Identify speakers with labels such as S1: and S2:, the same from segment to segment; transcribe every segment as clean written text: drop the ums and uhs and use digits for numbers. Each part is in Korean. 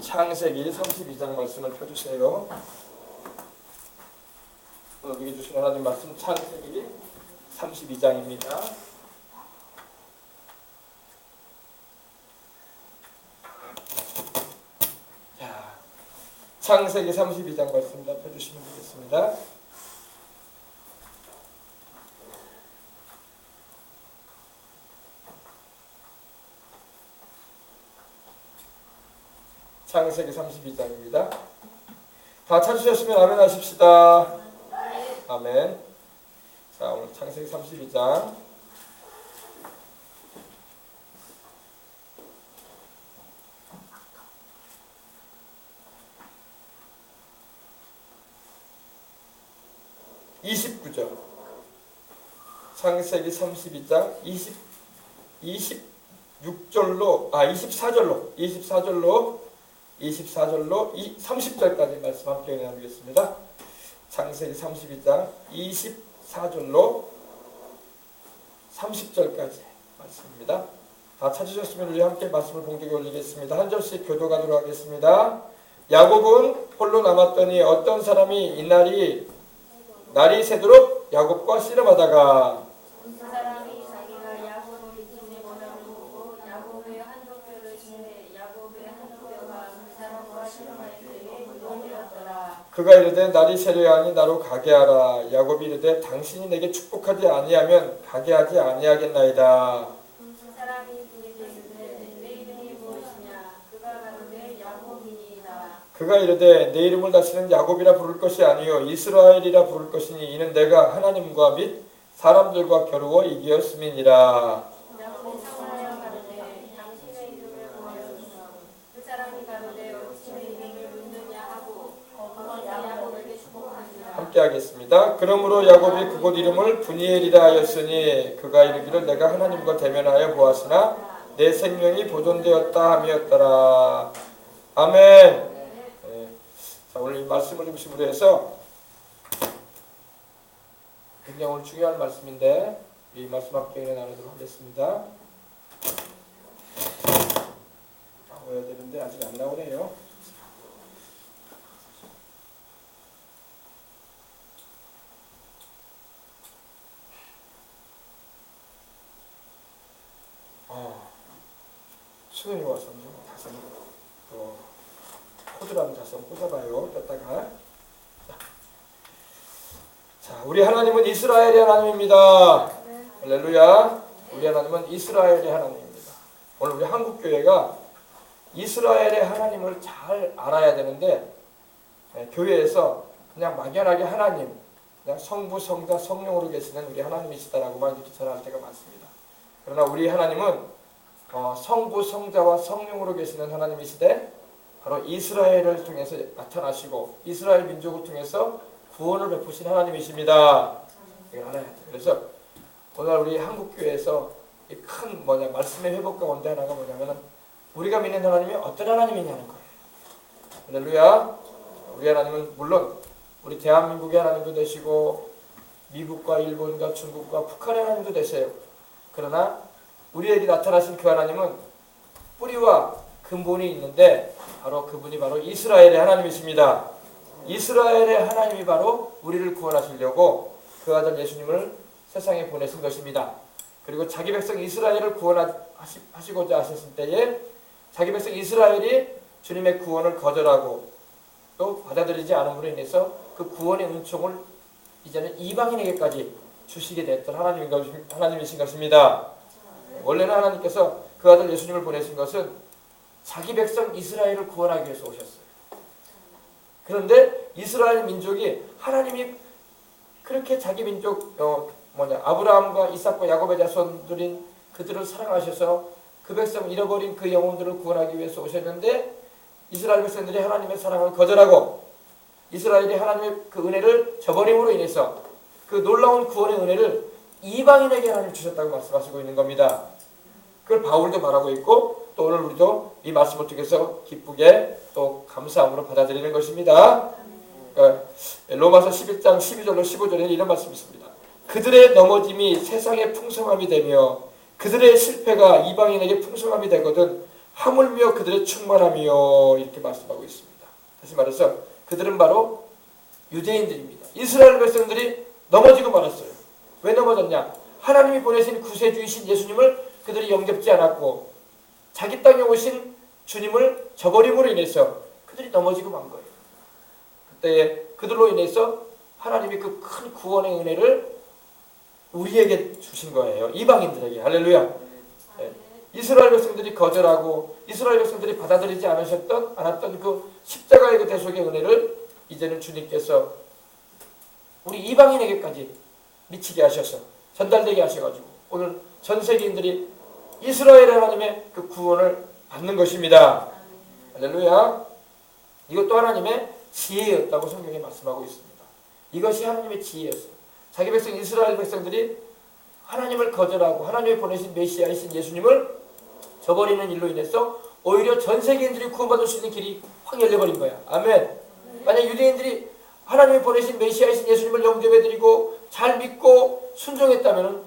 S1: 창세기 32장 말씀을 펴주세요. 여기 주신 하나님 말씀 창세기 32장입니다. 자, 창세기 32장 말씀 다 펴주시면 되겠습니다. 창세기 32장입니다. 다 찾으셨으면 아멘 하십시다. 아멘. 자, 오늘 창세기 32장 (29절) 창세기 32장 24절로 30절까지 말씀 함께 나누겠습니다. 창세기 32장 24절로 30절까지 말씀입니다. 다 찾으셨으면 우리 함께 말씀을 봉독에 올리겠습니다. 한 절씩 교독하도록 하겠습니다. 야곱은 홀로 남았더니 어떤 사람이 날이 새도록 야곱과 씨름하다가
S2: 그 사람이 자기가 야곱을 이기는 원함을 보고 야곱의 한쪽 뼈를 치매 야곱의 한쪽 뼈가 그 사람과 씨름할 때에 물건되었더라.
S1: 그가 이르되 날이 새려야 하니 나로 가게 하라. 야곱이 이르되 당신이 내게 축복하지 아니하면 가게 하지 아니하겠나이다.
S2: 그 사람이 그에게 이르되 내 이름이 무엇이냐. 그가 가로되 야곱이니이다.
S1: 그가 이르되 내 이름을 다시는 야곱이라 부를 것이 아니요 이스라엘이라 부를 것이니 이는 내가 하나님과 및 사람들과 겨루어 이기었음이니라.
S2: 야곱이 상하여 가로되 당신의 이름을 구하소서. 그 사람이 가로되 어찌 내 이름을 묻느냐 하고 거기서 야곱에게 축복하니라.
S1: 함께 하겠습니다. 그러므로 야곱이 그곳 이름을 브니엘이라 하였으니 그가 이르기를 내가 하나님과 대면하여 보았으나 내 생명이 보존되었다 함이었더라. 아멘. 네. 자, 오늘 이 말씀을 중심으로 해서 굉장히 오늘 중요한 말씀인데 이 말씀 함께 나누도록 하겠습니다. 나와야 되는데 아직 안 나오네요. 수능이 와서 다시 또 코드라는 다시 한번 꽂아봐요. 뺐다가 자, 우리 하나님은 이스라엘의 하나님입니다. 할렐루야. 우리 하나님은 이스라엘의 하나님입니다. 오늘 우리 한국교회가 이스라엘의 하나님을 잘 알아야 되는데 교회에서 그냥 막연하게 하나님, 그냥 성부, 성자, 성령으로 계시는 우리 하나님이시다라고만 이렇게 전할 때가 많습니다. 그러나 우리 하나님은 성부, 성자와 성령으로 계시는 하나님이시되 바로 이스라엘을 통해서 나타나시고 이스라엘 민족을 통해서 구원을 베푸신 하나님이십니다. 이걸 알아야 돼요. 그래서 오늘 우리 한국교회에서 이 큰 말씀의 회복 가운데 하나가 뭐냐면 우리가 믿는 하나님이 어떤 하나님이냐는 거예요. 할렐루야. 우리 하나님은 물론 우리 대한민국의 하나님도 되시고 미국과 일본과 중국과 북한의 하나님도 되세요. 그러나 우리에게 나타나신 그 하나님은 뿌리와 근본이 있는데 바로 그분이 바로 이스라엘의 하나님이십니다. 이스라엘의 하나님이 바로 우리를 구원하시려고 그 아들 예수님을 세상에 보내신 것입니다. 그리고 자기 백성 이스라엘을 구원하시고자 하셨을 때에 자기 백성 이스라엘이 주님의 구원을 거절하고 또 받아들이지 않음으로 인해서 그 구원의 은총을 이제는 이방인에게까지 주시게 됐던 하나님이신 것입니다. 원래는 하나님께서 그 아들 예수님을 보내신 것은 자기 백성 이스라엘을 구원하기 위해서 오셨어요. 그런데 이스라엘 민족이 하나님이 그렇게 자기 민족 아브라함과 이삭과 야곱의 자손들인 그들을 사랑하셔서 그 백성 잃어버린 그 영혼들을 구원하기 위해서 오셨는데 이스라엘 백성들이 하나님의 사랑을 거절하고 이스라엘이 하나님의 그 은혜를 저버림으로 인해서 그 놀라운 구원의 은혜를 이방인에게 하나님 주셨다고 말씀하시고 있는 겁니다. 그걸 바울도 말하고 있고 또 오늘 우리도 이 말씀을 통해서 기쁘게 또 감사함으로 받아들이는 것입니다. 그러니까 로마서 11장 12절로 15절에 이런 말씀이 있습니다. 그들의 넘어짐이 세상의 풍성함이 되며 그들의 실패가 이방인에게 풍성함이 되거든 하물며 그들의 충만함이요 이렇게 말씀하고 있습니다. 다시 말해서 그들은 바로 유대인들입니다. 이스라엘 백성들이 넘어지고 말았어요. 왜 넘어졌냐? 하나님이 보내신 구세주이신 예수님을 그들이 영접지 않았고 자기 땅에 오신 주님을 저버림으로 인해서 그들이 넘어지고 만 거예요. 그때 그들로 인해서 하나님이 그 큰 구원의 은혜를 우리에게 주신 거예요. 이방인들에게. 할렐루야. 네. 이스라엘 백성들이 거절하고 이스라엘 백성들이 받아들이지 않았던 그 십자가의 그 대속의 은혜를 이제는 주님께서 우리 이방인에게까지 미치게 하셔서 전달되게 하셔가지고 오늘 전 세계인들이 이스라엘 하나님의 그 구원을 받는 것입니다. 할렐루야. 이것도 하나님의 지혜였다고 성경에 말씀하고 있습니다. 이것이 하나님의 지혜였어요. 자기 백성 이스라엘 백성들이 하나님을 거절하고 하나님이 보내신 메시아이신 예수님을 저버리는 일로 인해서 오히려 전 세계인들이 구원받을 수 있는 길이 확 열려버린 거야. 아멘. 만약 유대인들이 하나님이 보내신 메시아이신 예수님을 영접해드리고 잘 믿고 순종했다면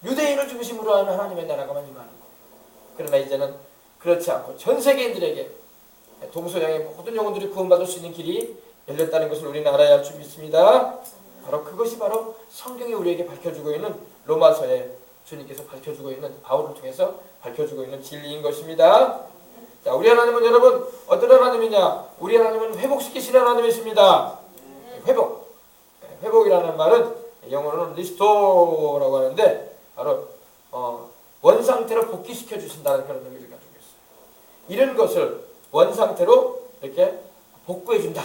S1: 유대인을 중심으로 하는 하나님의 나라가 임하는 거예요. 그러나 이제는 그렇지 않고 전 세계인들에게 동서양의 모든 영혼들이 구원받을 수 있는 길이 열렸다는 것을 우리는 알아야 할 줄 믿습니다. 바로 그것이 바로 성경이 우리에게 밝혀주고 있는 로마서에 주님께서 밝혀주고 있는 바울을 통해서 밝혀주고 있는 진리인 것입니다. 자, 우리 하나님은 여러분 어떤 하나님이냐? 우리 하나님은 회복시키시는 하나님이십니다. 회복. 회복이라는 말은 영어로는 리스토라고 하는데 바로 원상태로 복귀시켜 주신다는 그런 의미를 가지고 있어요. 이런 것을 원상태로 이렇게 복구해 준다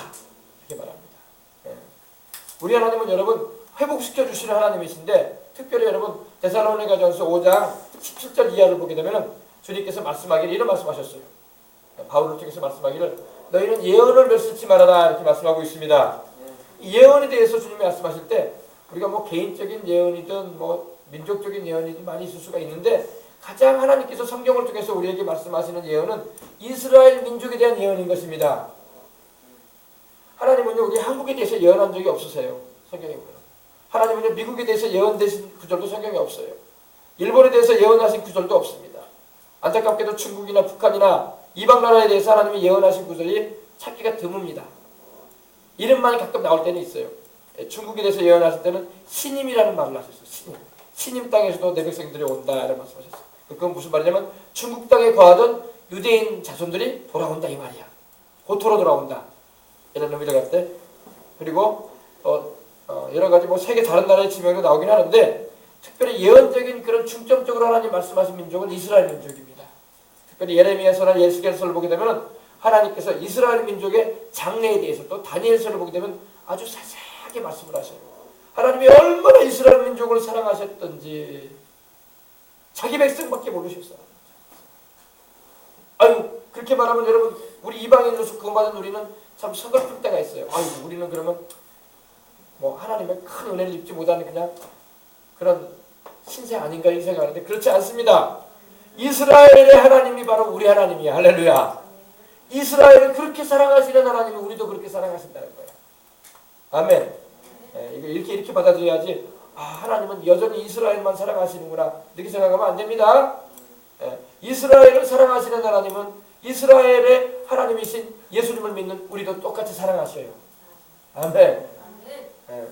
S1: 이렇게 말합니다. 우리 하나님은 여러분 회복시켜 주시는 하나님이신데 특별히 여러분 데살로니가전서 5장 17절 이하를 보게 되면 주님께서 말씀하기를 이런 말씀하셨어요. 바울을 통해서 말씀하기를 너희는 예언을 멸시치 말아라 이렇게 말씀하고 있습니다. 이 예언에 대해서 주님이 말씀하실 때 우리가 뭐 개인적인 예언이든 뭐 민족적인 예언이든 많이 있을 수가 있는데 가장 하나님께서 성경을 통해서 우리에게 말씀하시는 예언은 이스라엘 민족에 대한 예언인 것입니다. 하나님은요 우리 한국에 대해서 예언한 적이 없으세요. 성경에 보면. 하나님은요 미국에 대해서 예언되신 구절도 성경에 없어요. 일본에 대해서 예언하신 구절도 없습니다. 안타깝게도 중국이나 북한이나 이방 나라에 대해서 하나님이 예언하신 구절이 찾기가 드뭅니다. 이름만 가끔 나올 때는 있어요. 중국에 대해서 예언하실 때는 신임이라는 말을 하셨어요. 신임. 신임 땅에서도 내 백성들이 온다 이런 말씀하셨어요. 그건 무슨 말이냐면 중국 땅에 거하던 유대인 자손들이 돌아온다 이 말이야. 고토로 돌아온다. 이런 의미를 갖대. 그리고 여러 가지 뭐 세계 다른 나라의 지명도 나오긴 하는데 특별히 예언적인 그런 중점적으로 하나님 말씀하신 민족은 이스라엘 민족입니다. 특별히 예레미야서나 예스겔서를 보게 되면 하나님께서 이스라엘 민족의 장래에 대해서 또 다니엘서를 보게 되면 아주 자세하게 말씀을 하셔요. 하나님이 얼마나 이스라엘 민족을 사랑하셨던지 자기 백성밖에 모르셨어요. 아유 그렇게 말하면 여러분 우리 이방인으로서 구원받은 우리는 참 서글플 때가 있어요. 아유 우리는 그러면 뭐 하나님의 큰 은혜를 입지 못하는 그냥 그런 신세 아닌가 이 생각하는데 그렇지 않습니다. 이스라엘의 하나님이 바로 우리 하나님이야. 할렐루야. 이스라엘을 그렇게 사랑하시는 하나님이 우리도 그렇게 사랑하신다는 거예요. 아멘. 이렇게 받아들여야지 하나님은 여전히 이스라엘만 사랑하시는구나 이렇게 생각하면 안 됩니다. 이스라엘을 사랑하시는 하나님은 이스라엘의 하나님이신 예수님을 믿는 우리도 똑같이 사랑하셔요. 아멘.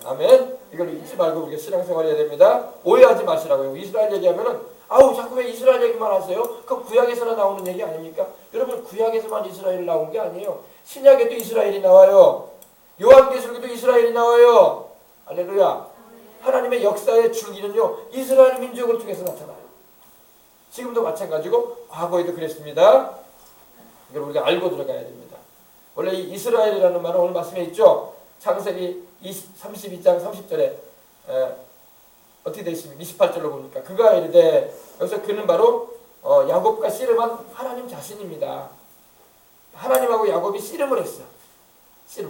S1: 아멘. 이걸 잊지 말고 우리가 신앙생활 해야 됩니다. 오해하지 마시라고요. 이스라엘 얘기하면은 자꾸 왜 이스라엘 얘기만 하세요? 그럼 구약에서나 나오는 얘기 아닙니까? 여러분 구약에서만 이스라엘이 나온 게 아니에요. 신약에도 이스라엘이 나와요. 요한계시록에도 이스라엘이 나와요. 할렐루야. 하나님의 역사의 줄기는요 이스라엘 민족을 통해서 나타나요. 지금도 마찬가지고 과거에도 그랬습니다. 이걸 우리가 알고 들어가야 됩니다. 원래 이 이스라엘이라는 말은 오늘 말씀에 있죠. 창세기 32장 30절에 어떻게 되어 있습니까? 28절로 보니까 그가 이르되 여기서 그는 바로 야곱과 씨름한 하나님 자신입니다. 하나님하고 야곱이 씨름을 했어.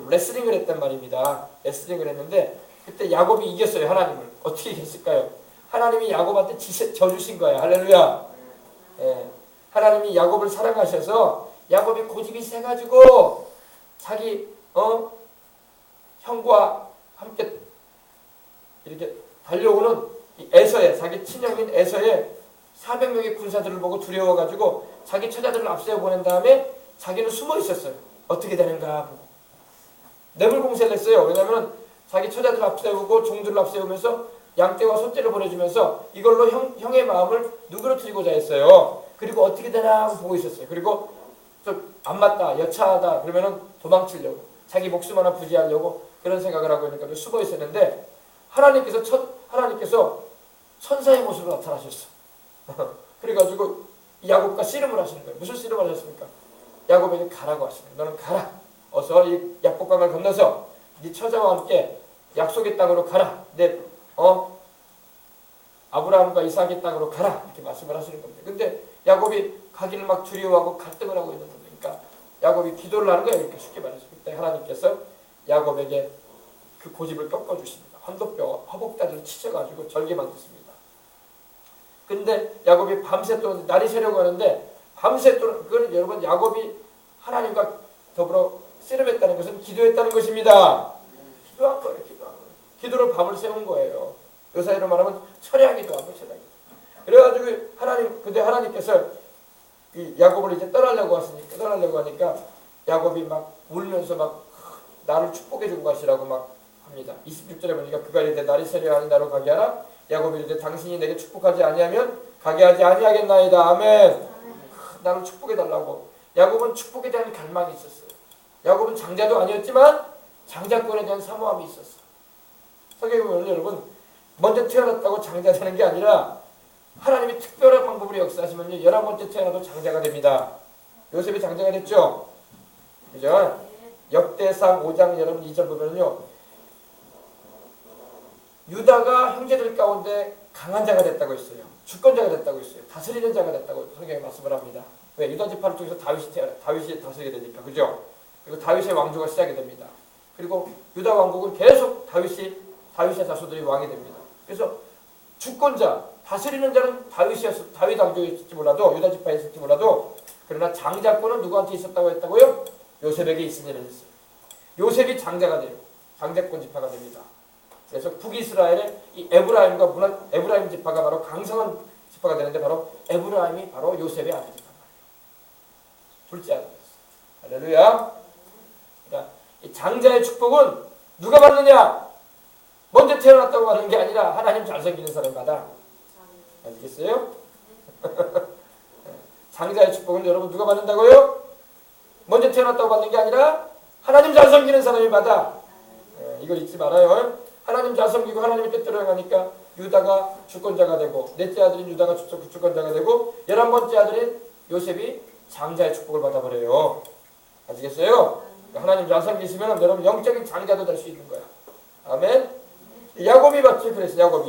S1: 레슬링을 했단 말입니다. 레슬링을 했는데 그때 야곱이 이겼어요. 하나님을. 어떻게 이겼을까요? 하나님이 야곱한테 져주신 거야. 할렐루야. 하나님이 야곱을 사랑하셔서 야곱이 고집이 세가지고 자기 형과 함께 이렇게 달려오는 에서의 자기 친형인 에서의 400명의 군사들을 보고 두려워가지고 자기 처자들을 앞세워 보낸 다음에 자기는 숨어 있었어요. 어떻게 되는가 보고. 뇌물 공세를 했어요. 왜냐하면 자기 처자들을 앞세우고 종들을 앞세우면서 양떼와 소떼를 보내주면서 이걸로 형의 마음을 누그러뜨리고자 했어요. 그리고 어떻게 되나 하고 보고 있었어요. 그리고 좀 안 맞다, 여차하다 그러면은 도망치려고, 자기 목숨 하나 부지하려고 그런 생각을 하고 있으니까 숨어 있었는데 하나님께서 천사의 모습으로 나타나셨어. 그래가지고 야곱과 씨름을 하시는 거예요. 무슨 씨름을 하셨습니까? 야곱에게 가라고 하시는 거예요. 너는 가라. 어서 이 약복강을 건너서 네 처자와 함께 약속의 땅으로 가라. 아브라함과 이삭의 땅으로 가라. 이렇게 말씀을 하시는 겁니다. 근데 야곱이 가기를 막 두려워하고 갈등을 하고 있는 겁니다. 그러니까 야곱이 기도를 하는 거예요. 이렇게 쉽게 말해서. 그때 하나님께서 야곱에게 그 고집을 꺾어주십니다. 환도뼈와 허벅다리를 치셔가지고 절개 만드십니다. 근데 야곱이 밤새 또 날이 새려고 하는데 밤새 또 그건 여러분 야곱이 하나님과 더불어 씨름했다는 것은 기도했다는 것입니다. 기도한 거예요. 기도로 밤을 새운 거예요. 요사이로 말하면 철야기도 하고 철야기. 그래가지고 근데 하나님께서 이 야곱을 이제 떠나려고 하니까 야곱이 막 울면서 막 나를 축복해 준 것이라고 막 합니다. 26절에 보니까 그가 이르되 날이 새려하니 나로 가게 하라. 야곱이 이르되 당신이 내게 축복하지 아니하면 가게 하지 아니하겠나이다. 아멘. 나를 축복해 달라고. 야곱은 축복에 대한 갈망이 있었어요. 야곱은 장자도 아니었지만 장자권에 대한 사모함이 있었어요. 성경에 보면 여러분 먼저 태어났다고 장자 되는 게 아니라 하나님이 특별한 방법으로 역사하시면요 11번째 태어나도 장자가 됩니다. 요셉이 장자가 됐죠. 그죠? 역대상 5장 여러분 2절 보면요 유다가 형제들 가운데 강한 자가 됐다고 했어요. 주권자가 됐다고 했어요. 다스리는 자가 됐다고 성경에 말씀을 합니다. 왜? 유다 지파를 통해서 다윗이 다스리게 되니까. 그죠? 그리고 다윗의 왕조가 시작이 됩니다. 그리고 유다 왕국은 계속 다윗의 자손들이 왕이 됩니다. 그래서 주권자, 다스리는 자는 다윗 왕조였을지 몰라도 유다 지파에 있을지 몰라도 그러나 장자권은 누구한테 있었다고 했다고요? 요셉에게 있으니라 했어요. 요셉이 장자가 돼요. 장자권 지파가 됩니다. 그래서 북이스라엘의 이 에브라임 지파가 바로 강성한 지파가 되는데 바로 에브라임이 바로 요셉의 아들이다. 둘째 아들이었어요. 할렐루야. 그러니까 이 장자의 축복은 누가 받느냐? 먼저 태어났다고 받는 게 아니라 하나님 잘 섬기는 사람이 받아. 아시겠어요? 장자의 축복은 여러분 누가 받는다고요? 먼저 태어났다고 받는 게 아니라 하나님 잘 섬기는 사람이 받아. 이거 잊지 말아요. 하나님 잘 섬기고 하나님의 뜻대로 가니까 유다가 주권자가 되고 넷째 아들인 유다가 주권자가 되고 11번째 아들인 요셉이 장자의 축복을 받아버려요. 아시겠어요? 하나님 잘 섬기시면 여러분 영적인 장자도 될 수 있는 거야. 아멘. 야곱이 받지 그랬어요.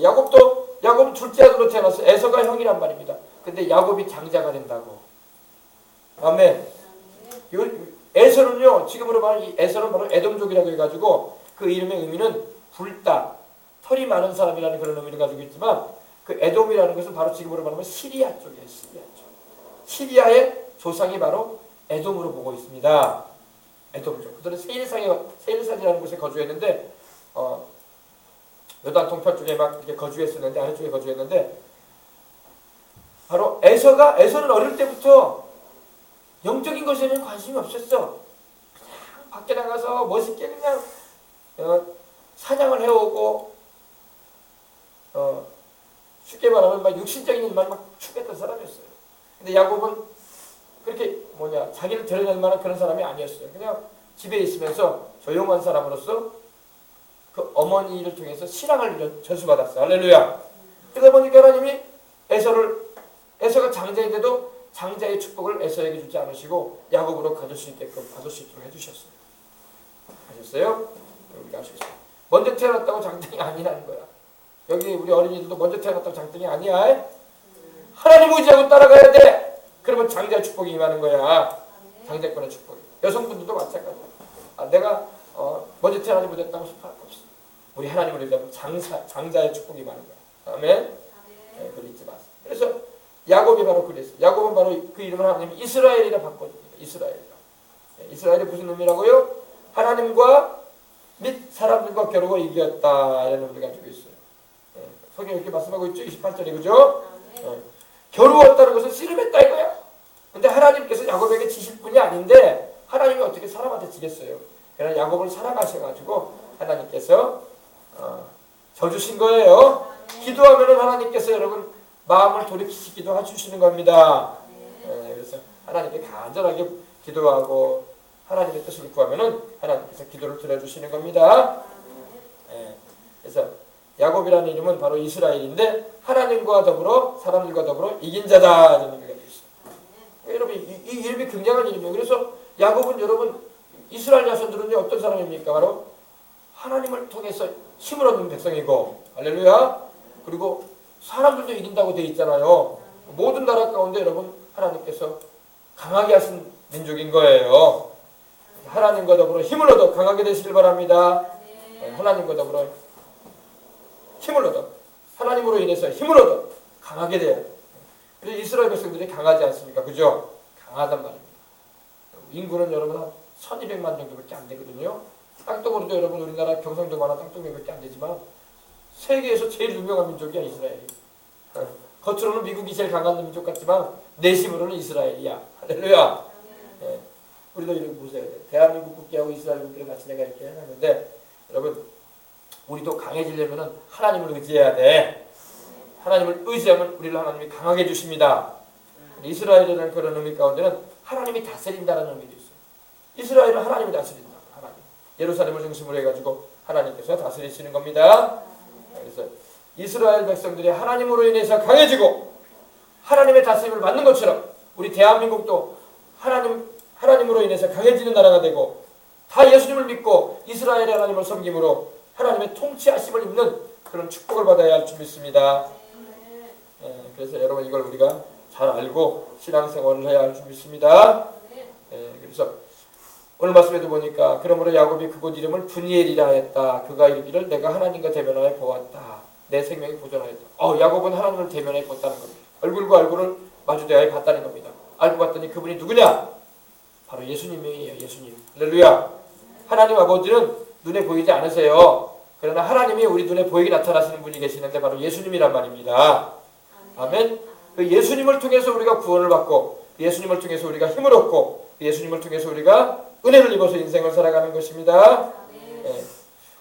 S1: 야곱은 둘째 아들로 태어나서 에서가 형이란 말입니다. 근데 야곱이 장자가 된다고. 아멘. 에서는요 지금으로 말하면 이 에서는 바로 에돔족이라고 해가지고 그 이름의 의미는 붉다, 털이 많은 사람이라는 그런 의미를 가지고 있지만 그 에돔이라는 것은 바로 지금으로 말하면 시리아 쪽이에요. 시리아 쪽. 시리아의 조상이 바로 에돔으로 보고 있습니다. 에돔족. 그들은 세일산이라는 곳에 거주했는데 요단 동편 쪽에 막 이렇게 거주했었는데 아래쪽에 거주했는데 바로 에서는 어릴 때부터 영적인 것에는 관심이 없었어. 그냥 밖에 나가서 멋있게 그냥 사냥을 해오고 쉽게 말하면 막 육신적인 일만 막 추구했던 사람이었어요. 근데 야곱은 그렇게 자기를 드러낼 만한 그런 사람이 아니었어요. 그냥 집에 있으면서 조용한 사람으로서 그 어머니를 통해서 신앙을 전수받았어요. 할렐루야. 그러다 보니까 하나님이 에서가 장자인데도 장자의 축복을 에서에게 주지 않으시고 야곱으로 받을 수 있도록 해주셨어요. 아셨어요? 여기 아시겠어요? 먼저 태어났다고 장땡이 아니라는 거야. 여기 우리 어린이들도 먼저 태어났다고 장땡이 아니야. 하나님 의지하고 따라가야 돼. 그러면 장자의 축복이 임하는 거야. 장자권의 축복이. 여성분들도 마찬가지야. 내가 먼저 태어나지 못했다고 싶어할 거 없어. 우리 하나님을 의지하면 장자의 축복이 임하는 거야. 아멘. 그걸 잊지 마세요. 그래서 야곱이 바로 그랬어요. 야곱은 바로 그 이름을 하나님이 이스라엘이라 바꿔줍니다. 이스라엘이 무슨 의미라고요? 하나님과 및 사람들과 겨루고 이겼다 이라는 의미를 가지고 있어요. 성경이 이렇게 말씀하고 있죠. 28절에 그죠? 겨루었다는 것은 씨름했다 이거야. 근데 하나님께서 야곱에게 지실 분이 아닌데 하나님이 어떻게 사람한테 지겠어요? 그러나 야곱을 사랑하셔가지고 하나님께서 져주신 거예요. 기도하면은 하나님께서 여러분 마음을 돌이키시기도 해주시는 겁니다. 그래서 하나님께 간절하게 기도하고 하나님의 뜻을 구하면은 하나님께서 기도를 들어주시는 겁니다. 그래서 야곱이라는 이름은 바로 이스라엘인데 하나님과 더불어 사람들과 더불어 이긴 자다 이런 의미가 있어요. 여러분 이 이름이 굉장한 이름이에요. 그래서 야곱은 여러분 이스라엘 자손들은요 어떤 사람입니까? 바로 하나님을 통해서 힘을 얻는 백성이고 할렐루야. 그리고 사람들도 이긴다고 되어 있잖아요. 모든 나라 가운데 여러분 하나님께서 강하게 하신 민족인 거예요. 하나님과 더불어 힘을 얻어 강하게 되시길 바랍니다. 하나님과 더불어 힘을 얻어 하나님으로 인해서 힘을 얻어 강하게 돼요. 그래서 이스라엘 백성들이 강하지 않습니까? 그죠? 강하단 말입니다. 인구는 여러분 한 1200만 정도밖에 안 되거든요. 땅덩어리도 여러분 우리나라 경상도만한 땅덩어리밖에 안 되지만 세계에서 제일 유명한 민족이야 이스라엘이. 겉으로는 미국이 제일 강한 민족 같지만 내심으로는 이스라엘이야. 할렐루야. 우리도 이렇게 보세요. 대한민국 국기하고 이스라엘 국기를 같이 내가 이렇게 해놨는데 여러분 우리도 강해지려면 하나님을 의지해야 돼. 하나님을 의지하면 우리를 하나님이 강하게 해주십니다. 이스라엘이라는 그런 의미 가운데는 하나님이 다스린다는 의미도 있어요. 이스라엘은 하나님이 다스린다. 하나님. 예루살렘을 중심으로 해가지고 하나님께서 다스리시는 겁니다. 그래서 이스라엘 백성들이 하나님으로 인해서 강해지고 하나님의 다스림을 받는 것처럼 우리 대한민국도 하나님으로 인해서 강해지는 나라가 되고 다 예수님을 믿고 이스라엘의 하나님을 섬김으로 하나님의 통치하심을 입는 그런 축복을 받아야 할 줄 믿습니다. 그래서 여러분 이걸 우리가 잘 알고 신앙생활을 해야 할 줄 믿습니다. 그래서 오늘 말씀에도 보니까 그러므로 야곱이 그곳 이름을 분이엘이라 했다. 그가 이르기를 내가 하나님과 대면하여 보았다. 내 생명이 보존하였다. 야곱은 하나님을 대면하여 봤다는 겁니다. 얼굴과 얼굴을 마주대하여 봤다는 겁니다. 알고 봤더니 그분이 누구냐? 바로 예수님이에요. 예수님. 할렐루야. 하나님 아버지는 눈에 보이지 않으세요. 그러나 하나님이 우리 눈에 보이게 나타나시는 분이 계시는데 바로 예수님이란 말입니다. 아멘. 그 예수님을 통해서 우리가 구원을 받고 예수님을 통해서 우리가 힘을 얻고 예수님을 통해서 우리가 은혜를 입어서 인생을 살아가는 것입니다.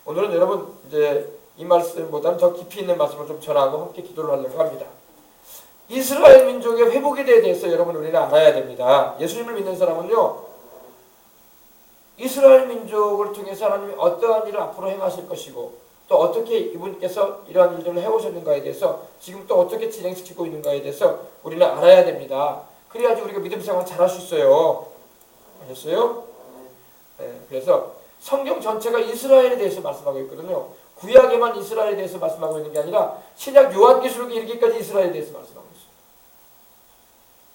S1: 오늘은 여러분 이제 이 말씀보다는 더 깊이 있는 말씀을 좀 전하고 함께 기도를 하려고 합니다. 이스라엘 민족의 회복에 대해서 여러분 우리는 알아야 됩니다. 예수님을 믿는 사람은요 이스라엘 민족을 통해서 하나님이 어떠한 일을 앞으로 행하실 것이고 또 어떻게 이분께서 이러한 일들을 해오셨는가에 대해서 지금 또 어떻게 진행시키고 있는가에 대해서 우리는 알아야 됩니다. 그래야지 우리가 믿음 생활 잘할 수 있어요. 아셨어요? 그래서 성경 전체가 이스라엘에 대해서 말씀하고 있거든요. 구약에만 이스라엘에 대해서 말씀하고 있는 게 아니라 신약 요한계시록에 이르기까지 이스라엘에 대해서 말씀하고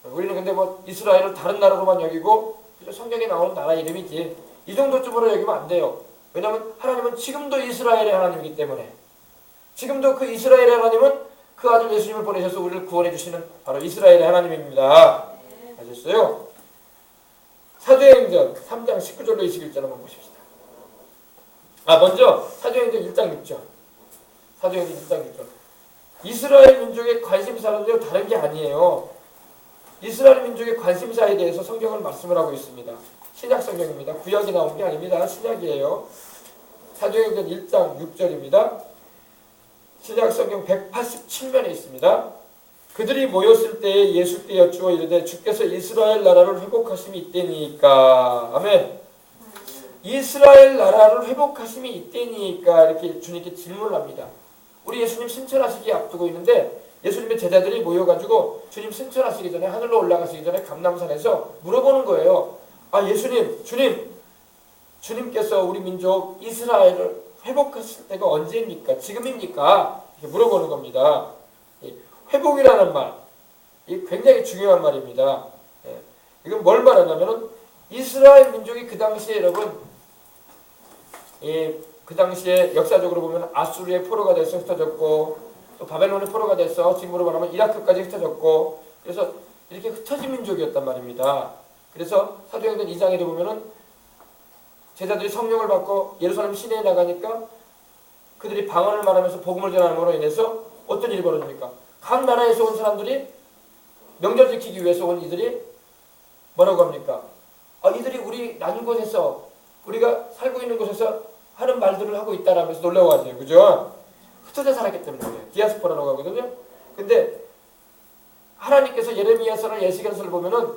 S1: 있어요. 우리는 근데 뭐 이스라엘을 다른 나라로만 여기고 성경에 나오는 나라 이름이지 이 정도쯤으로 여기면 안 돼요. 왜냐하면 하나님은 지금도 이스라엘의 하나님이기 때문에 지금도 그 이스라엘의 하나님은 그 아들 예수님을 보내셔서 우리를 구원해 주시는 바로 이스라엘의 하나님입니다. 아셨어요? 사도행전 3장 19절로 21절 한번 보십시다. 먼저 사도행전 1장 6절. 사도행전 1장 6절. 이스라엘 민족의 관심사는요 다른 게 아니에요. 이스라엘 민족의 관심사에 대해서 성경을 말씀을 하고 있습니다. 신약 성경입니다. 구약이 나온 게 아닙니다. 신약이에요. 사도행전 1장 6절입니다. 신약 성경 187면에 있습니다. 그들이 모였을 때에 예수께 여쭈어 이르되 주께서 이스라엘 나라를 회복하심이 있대니까. 아멘. 이스라엘 나라를 회복하심이 있대니까 이렇게 주님께 질문을 합니다. 우리 예수님 승천하시기 앞두고 있는데 예수님의 제자들이 모여가지고 주님 승천하시기 전에 하늘로 올라가시기 전에 감람산에서 물어보는 거예요. 예수님, 주님께서 우리 민족 이스라엘을 회복하실 때가 언제입니까? 지금입니까? 이렇게 물어보는 겁니다. 회복이라는 말, 이 굉장히 중요한 말입니다. 이건 뭘 말하냐면은 이스라엘 민족이 그 당시에 여러분, 그 당시에 역사적으로 보면 아수르의 포로가 돼서 흩어졌고 또 바벨론의 포로가 돼서 지금으로 말하면 이라크까지 흩어졌고 그래서 이렇게 흩어진 민족이었단 말입니다. 그래서 사도행전 2장에 보면은 제자들이 성령을 받고 예루살렘 시내에 나가니까 그들이 방언을 말하면서 복음을 전하는 으로 인해서 어떤 일이 벌어집니까? 각 나라에서 온 사람들이 명절 지키기 위해서 온 이들이 뭐라고 합니까? 이들이 우리 난 곳에서 우리가 살고 있는 곳에서 하는 말들을 하고 있다라면서 놀라워하죠. 그죠? 흩어져 살았기 때문에 그래요. 디아스포라라고 하거든요. 근데 하나님께서 예레미야서나 예시견서를 보면은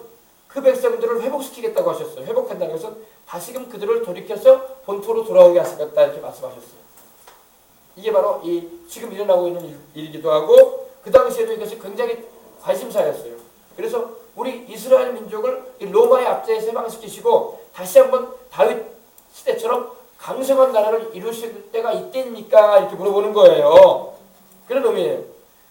S1: 그 백성들을 회복시키겠다고 하셨어요. 회복한다는 것은 다시금 그들을 돌이켜서 본토로 돌아오게 하시겠다 이렇게 말씀하셨어요. 이게 바로 이 지금 일어나고 있는 일이기도 하고 그 당시에도 이것이 굉장히 관심사였어요. 그래서 우리 이스라엘 민족을 이 로마의 압제에서 해방시키시고 다시 한번 다윗 시대처럼 강성한 나라를 이루실 때가 이때입니까? 이렇게 물어보는 거예요. 그런 의미예요.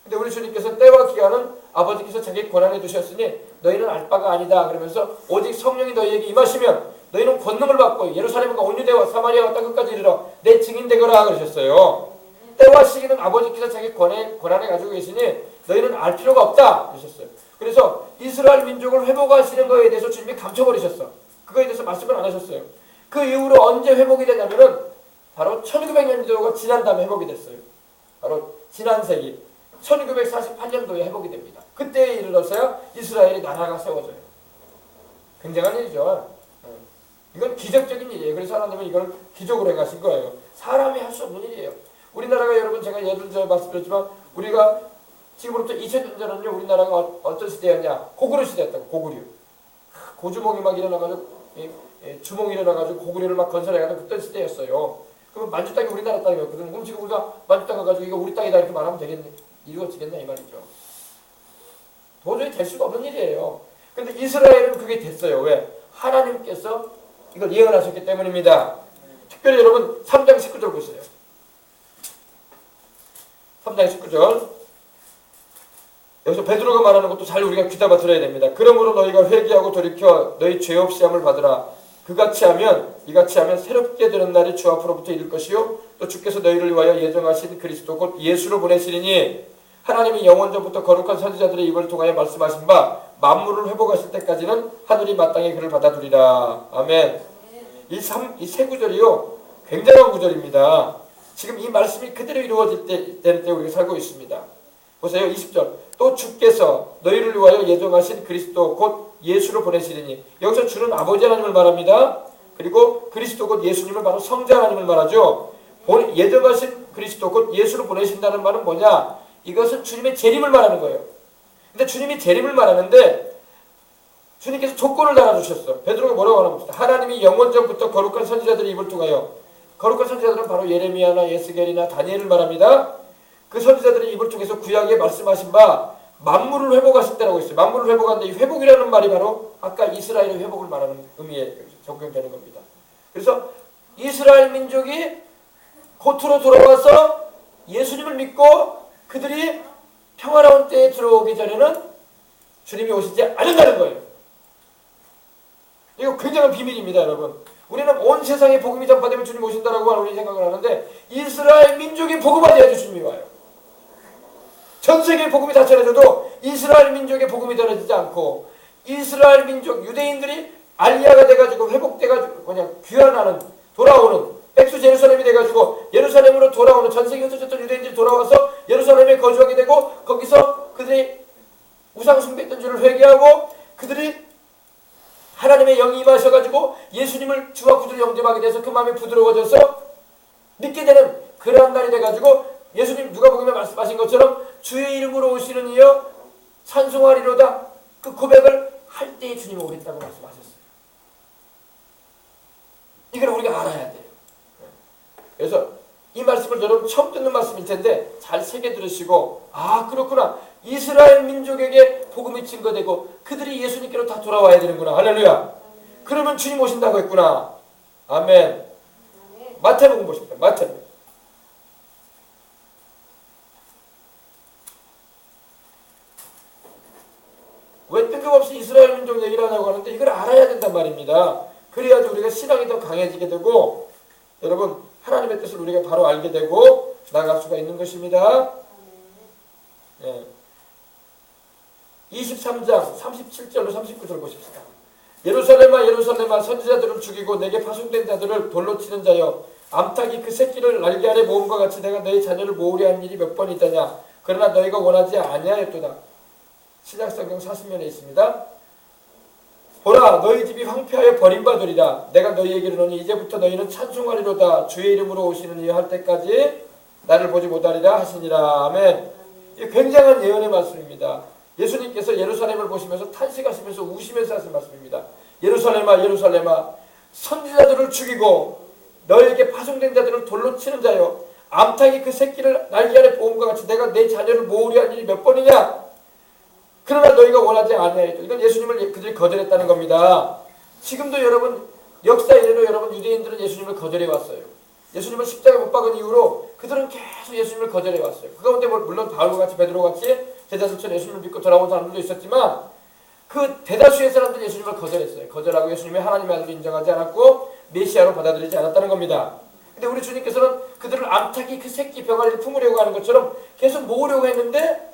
S1: 근데 우리 주님께서 때와 기간은 아버지께서 자기 권한에 두셨으니 너희는 알 바가 아니다. 그러면서 오직 성령이 너희에게 임하시면 너희는 권능을 받고 예루살렘과 온 유대와 사마리아와 땅끝까지 이르러 내 증인 되거라 그러셨어요. 때와 시기는 아버지께서 자기 권한에 가지고 계시니 너희는 알 필요가 없다 그러셨어요. 그래서 이스라엘 민족을 회복하시는 거에 대해서 주님이 감춰버리셨어. 그거에 대해서 말씀을 안 하셨어요. 그 이후로 언제 회복이 되냐면은 바로 1900년도가 지난 다음에 회복이 됐어요. 바로 지난 세기 1948년도에 회복이 됩니다. 그때에 이르러서야 이스라엘이 나라가 세워져요. 굉장한 일이죠. 이건 기적적인 일이에요. 그래서 하나님은 이걸 기적으로 행하신 거예요. 사람이 할 수 없는 일이에요. 우리나라가 여러분 제가 예를 들어 말씀드렸지만 우리가 지금부터 2000년 전은요 우리나라가 어떤 시대였냐? 고구려 시대였다고. 고구려. 고주몽이 막 일어나가지고 주몽이 일어나가지고 고구려를 막 건설해가지고 그때 시대였어요. 그러면 만주 땅이 우리나라 땅이었거든요. 그럼 지금 우리가 만주 땅 가가지고 이거 우리 땅이다 이렇게 말하면 되겠네. 이루어지겠냐 이 말이죠. 도저히 될 수가 없는 일이에요. 근데 이스라엘은 그게 됐어요. 왜? 하나님께서 이걸 예언하셨기 때문입니다. 특별히 여러분 3장 19절 보세요. 3장 19절 여기서 베드로가 말하는 것도 잘 우리가 귀담아 들어야 됩니다. 그러므로 너희가 회개하고 돌이켜 너희 죄 없이 함을 받으라. 이같이 하면 새롭게 되는 날이 주 앞으로부터 이를 것이요 또 주께서 너희를 위하여 예정하신 그리스도 곧 예수로 보내시리니 하나님이 영원전부터 거룩한 선지자들의 입을 통하여 말씀하신 바 만물을 회복하실 때까지는 하늘이 마땅히 그를 받아두리라. 아멘. 이 세 구절이요 굉장한 구절입니다. 지금 이 말씀이 그대로 이루어질 때 우리가 살고 있습니다. 보세요. 20절 또 주께서 너희를 위하여 예정하신 그리스도 곧 예수로 보내시리니 여기서 주는 아버지 하나님을 말합니다. 그리고 그리스도 곧 예수님을 바로 성자 하나님을 말하죠. 예정하신 그리스도 곧 예수로 보내신다는 말은 뭐냐? 이것은 주님의 재림을 말하는 거예요. 근데 주님이 재림을 말하는데 주님께서 조건을 달아주셨어. 베드로가 뭐라고 하나 봅시다. 하나님이 영원전부터 거룩한 선지자들의 입을 통하여 거룩한 선지자들은 바로 예레미야나 예스겔이나 다니엘을 말합니다. 그 선지자들의 입을 통해서 구약에 말씀하신 바 만물을 회복하실 때라고 했어요. 만물을 회복하는데 이 회복이라는 말이 바로 아까 이스라엘의 회복을 말하는 의미에 적용되는 겁니다. 그래서 이스라엘 민족이 고토로 돌아와서 예수님을 믿고 그들이 평화로운 때에 들어오기 전에는 주님이 오시지 않는다는 거예요. 이거 굉장한 비밀입니다, 여러분. 우리는 온 세상에 복음이 전파되면 주님 오신다라고 우리 생각을 하는데 이스라엘 민족이 복음화돼야지 주님이 와요. 전 세계에 복음이 다 전해져도 이스라엘 민족의 복음이 전해지지 않고 이스라엘 민족 유대인들이 알리야가 돼가지고 회복돼가지고 그냥 귀환하는 돌아오는 백수 제루살렘이 돼가지고 예루살렘으로 돌아오는 전 세계 흩어졌던 유대인들이 돌아와서 예루살렘에 거주하게 되고 거기서 그들이 우상 숭배했던 줄을 회개하고 그들이 하나님의 영이 임하셔가지고 예수님을 주와 구주로 영접하게 돼서 그 마음이 부드러워져서 믿게 되는 그러한 날이 돼가지고 예수님 누가복음에 말씀하신 것처럼 주의 이름으로 오시는 이여 찬송하리로다 그 고백을 할 때에 주님이 오겠다고 말씀하셨어요. 이걸 우리가 알아야 돼요. 그래서 이 말씀을 여러분 처음 듣는 말씀일 텐데 잘 새겨 들으시고 아 그렇구나 이스라엘 민족에게 복음이 증거되고 그들이 예수님께로 다 돌아와야 되는구나. 할렐루야. 그러면 주님 오신다고 했구나. 아멘. 마태복음 보십시오. 마태복음. 왜 뜬금없이 이스라엘 민족 얘기를 하냐고 하는데 이걸 알아야 된단 말입니다. 그래야지 우리가 신앙이 더 강해지게 되고 여러분 하나님의 뜻을 우리가 바로 알게 되고 나아갈 수가 있는 것입니다. 예. 23장 37절로 39절 보십시다. 예루살렘아 예루살렘아 선지자들을 죽이고 내게 파송된 자들을 돌로 치는 자여 암탉이 그 새끼를 날개 아래 모음과 같이 내가 너희 자녀를 모으려 한 일이 몇 번 있다냐. 그러나 너희가 원하지 아니하였도다. 신약성경 40면에 있습니다. 보라 너희 집이 황폐하여 버림받으리라. 내가 너희에게 이르노니 이제부터 너희는 찬송하리로다. 주의 이름으로 오시는 이 할 때까지 나를 보지 못하리라 하시니라. 아멘. 이 굉장한 예언의 말씀입니다. 예수님께서 예루살렘을 보시면서 탄식하시면서 우시면서 하신 말씀입니다. 예루살렘아 예루살렘아 선지자들을 죽이고 너에게 파송된 자들을 돌로 치는 자여 암탉이 그 새끼를 날개 아래 보험과 같이 내가 내 자녀를 모으려 한 일이 몇 번이냐. 그러나 너희가 원하지 아니하였다. 이건 예수님을 그들이 거절했다는 겁니다. 지금도 여러분 역사 이래로 여러분 유대인들은 예수님을 거절해 왔어요. 예수님을 십자가에 못 박은 이후로 그들은 계속 예수님을 거절해 왔어요. 그 가운데 물론 바울과 같이 베드로와 같이 제자들처럼 예수님을 믿고 돌아온 사람들도 있었지만 그 대다수의 사람들이 예수님을 거절했어요. 거절하고 예수님의 하나님의 아들로 인정하지 않았고 메시아로 받아들이지 않았다는 겁니다. 근데 우리 주님께서는 그들을 암탉이 그 새끼 병아리를 품으려고 하는 것처럼 계속 모으려고 했는데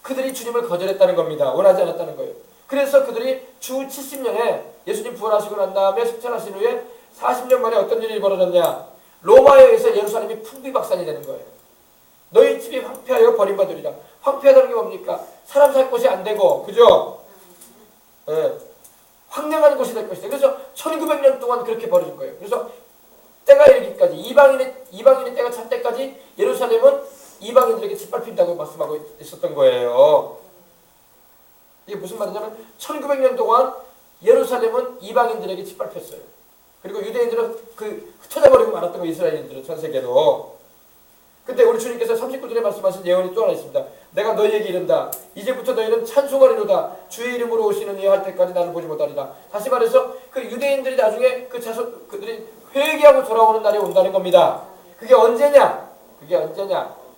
S1: 그들이 주님을 거절했다는 겁니다. 원하지 않았다는 거예요. 그래서 그들이 주 70년에 예수님 부활하시고 난 다음에 승천하신 후에 40년 만에 어떤 일이 벌어졌냐. 로마에 의해서 예루살렘이 풍비박산이 되는 거예요. 너희 집이 황폐하여 버림받으리라. 황폐하다는 게 뭡니까? 사람 살 곳이 안 되고, 그죠? 예. 황량한 곳이 될 것이다. 그래서 1900년 동안 그렇게 벌어진 거예요. 그래서 때가 이르기까지 이방인의 때가 찰 때까지 예루살렘은 이방인들에게 짓밟힌다고 말씀하고 있었던 거예요. 이게 무슨 말이냐면 1900년 동안 예루살렘은 이방인들에게 짓밟혔어요. 그리고 유대인들은 흩어져버리고 말았던 거 이스라엘인들은 전 세계로. 근데 우리 주님께서 39절에 말씀하신 예언이 또 하나 있습니다. 내가 너희에게 이른다. 이제부터 너희는 찬송하리로다. 주의 이름으로 오시는 이 할 때까지 나를 보지 못하리라. 다시 말해서 그 유대인들이 나중에 그들이 회개하고 돌아오는 날이 온다는 겁니다. 그게 언제냐?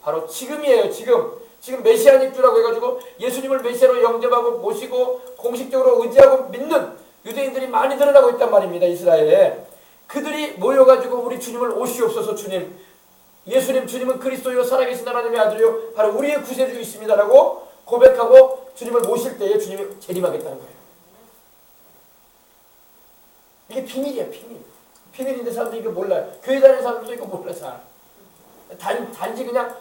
S1: 바로 지금이에요. 지금 메시안 입주라고 해가지고 예수님을 메시아로 영접하고 모시고 공식적으로 의지하고 믿는 유대인들이 많이 늘어나고 있단 말입니다. 이스라엘에. 그들이 모여가지고 우리 주님을 오시옵소서. 예수님 주님은 그리스도요 살아계신 하나님의 아들이요 바로 우리의 구세주이십니다라고 고백하고 주님을 모실 때에 주님이 재림하겠다는 거예요. 이게 비밀이야. 비밀인데 사람들이 이거 몰라요. 교회 다니는 사람들도 이거 몰라 잘. 단지 그냥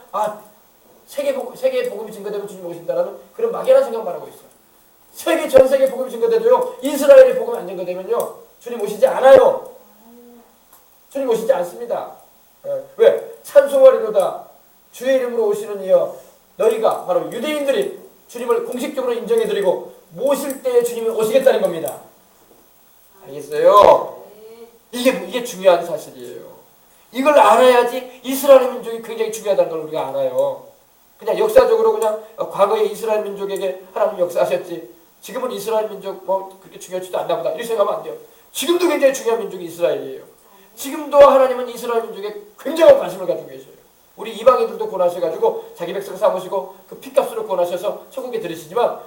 S1: 세계 복음이 증거되면 주님 오신다라는 그런 막연한 생각만 하고 있어요. 전 세계 복음이 증거돼도요 이스라엘의 복음이 안 증거되면요 주님 오시지 않아요. 주님 오시지 않습니다. 왜? 찬송하리로다. 주의 이름으로 오시는 이여 너희가 바로 유대인들이 주님을 공식적으로 인정해드리고 모실 때에 주님이 오시겠다는 겁니다. 알겠어요? 이게 중요한 사실이에요. 이걸 알아야지 이스라엘 민족이 굉장히 중요하다는 걸 우리가 알아요. 그냥 역사적으로 그냥 과거에 이스라엘 민족에게 하나님 역사하셨지 지금은 이스라엘 민족 그렇게 중요하지도 않나 보다 이렇게 생각하면 안 돼요. 지금도 굉장히 중요한 민족이 이스라엘이에요. 지금도 하나님은 이스라엘 민족에 굉장한 관심을 가지고 계셔요. 우리 이방인들도 구원하셔가지고 자기 백성 삼으시고 그 피값으로 구원하셔서 천국에 들으시지만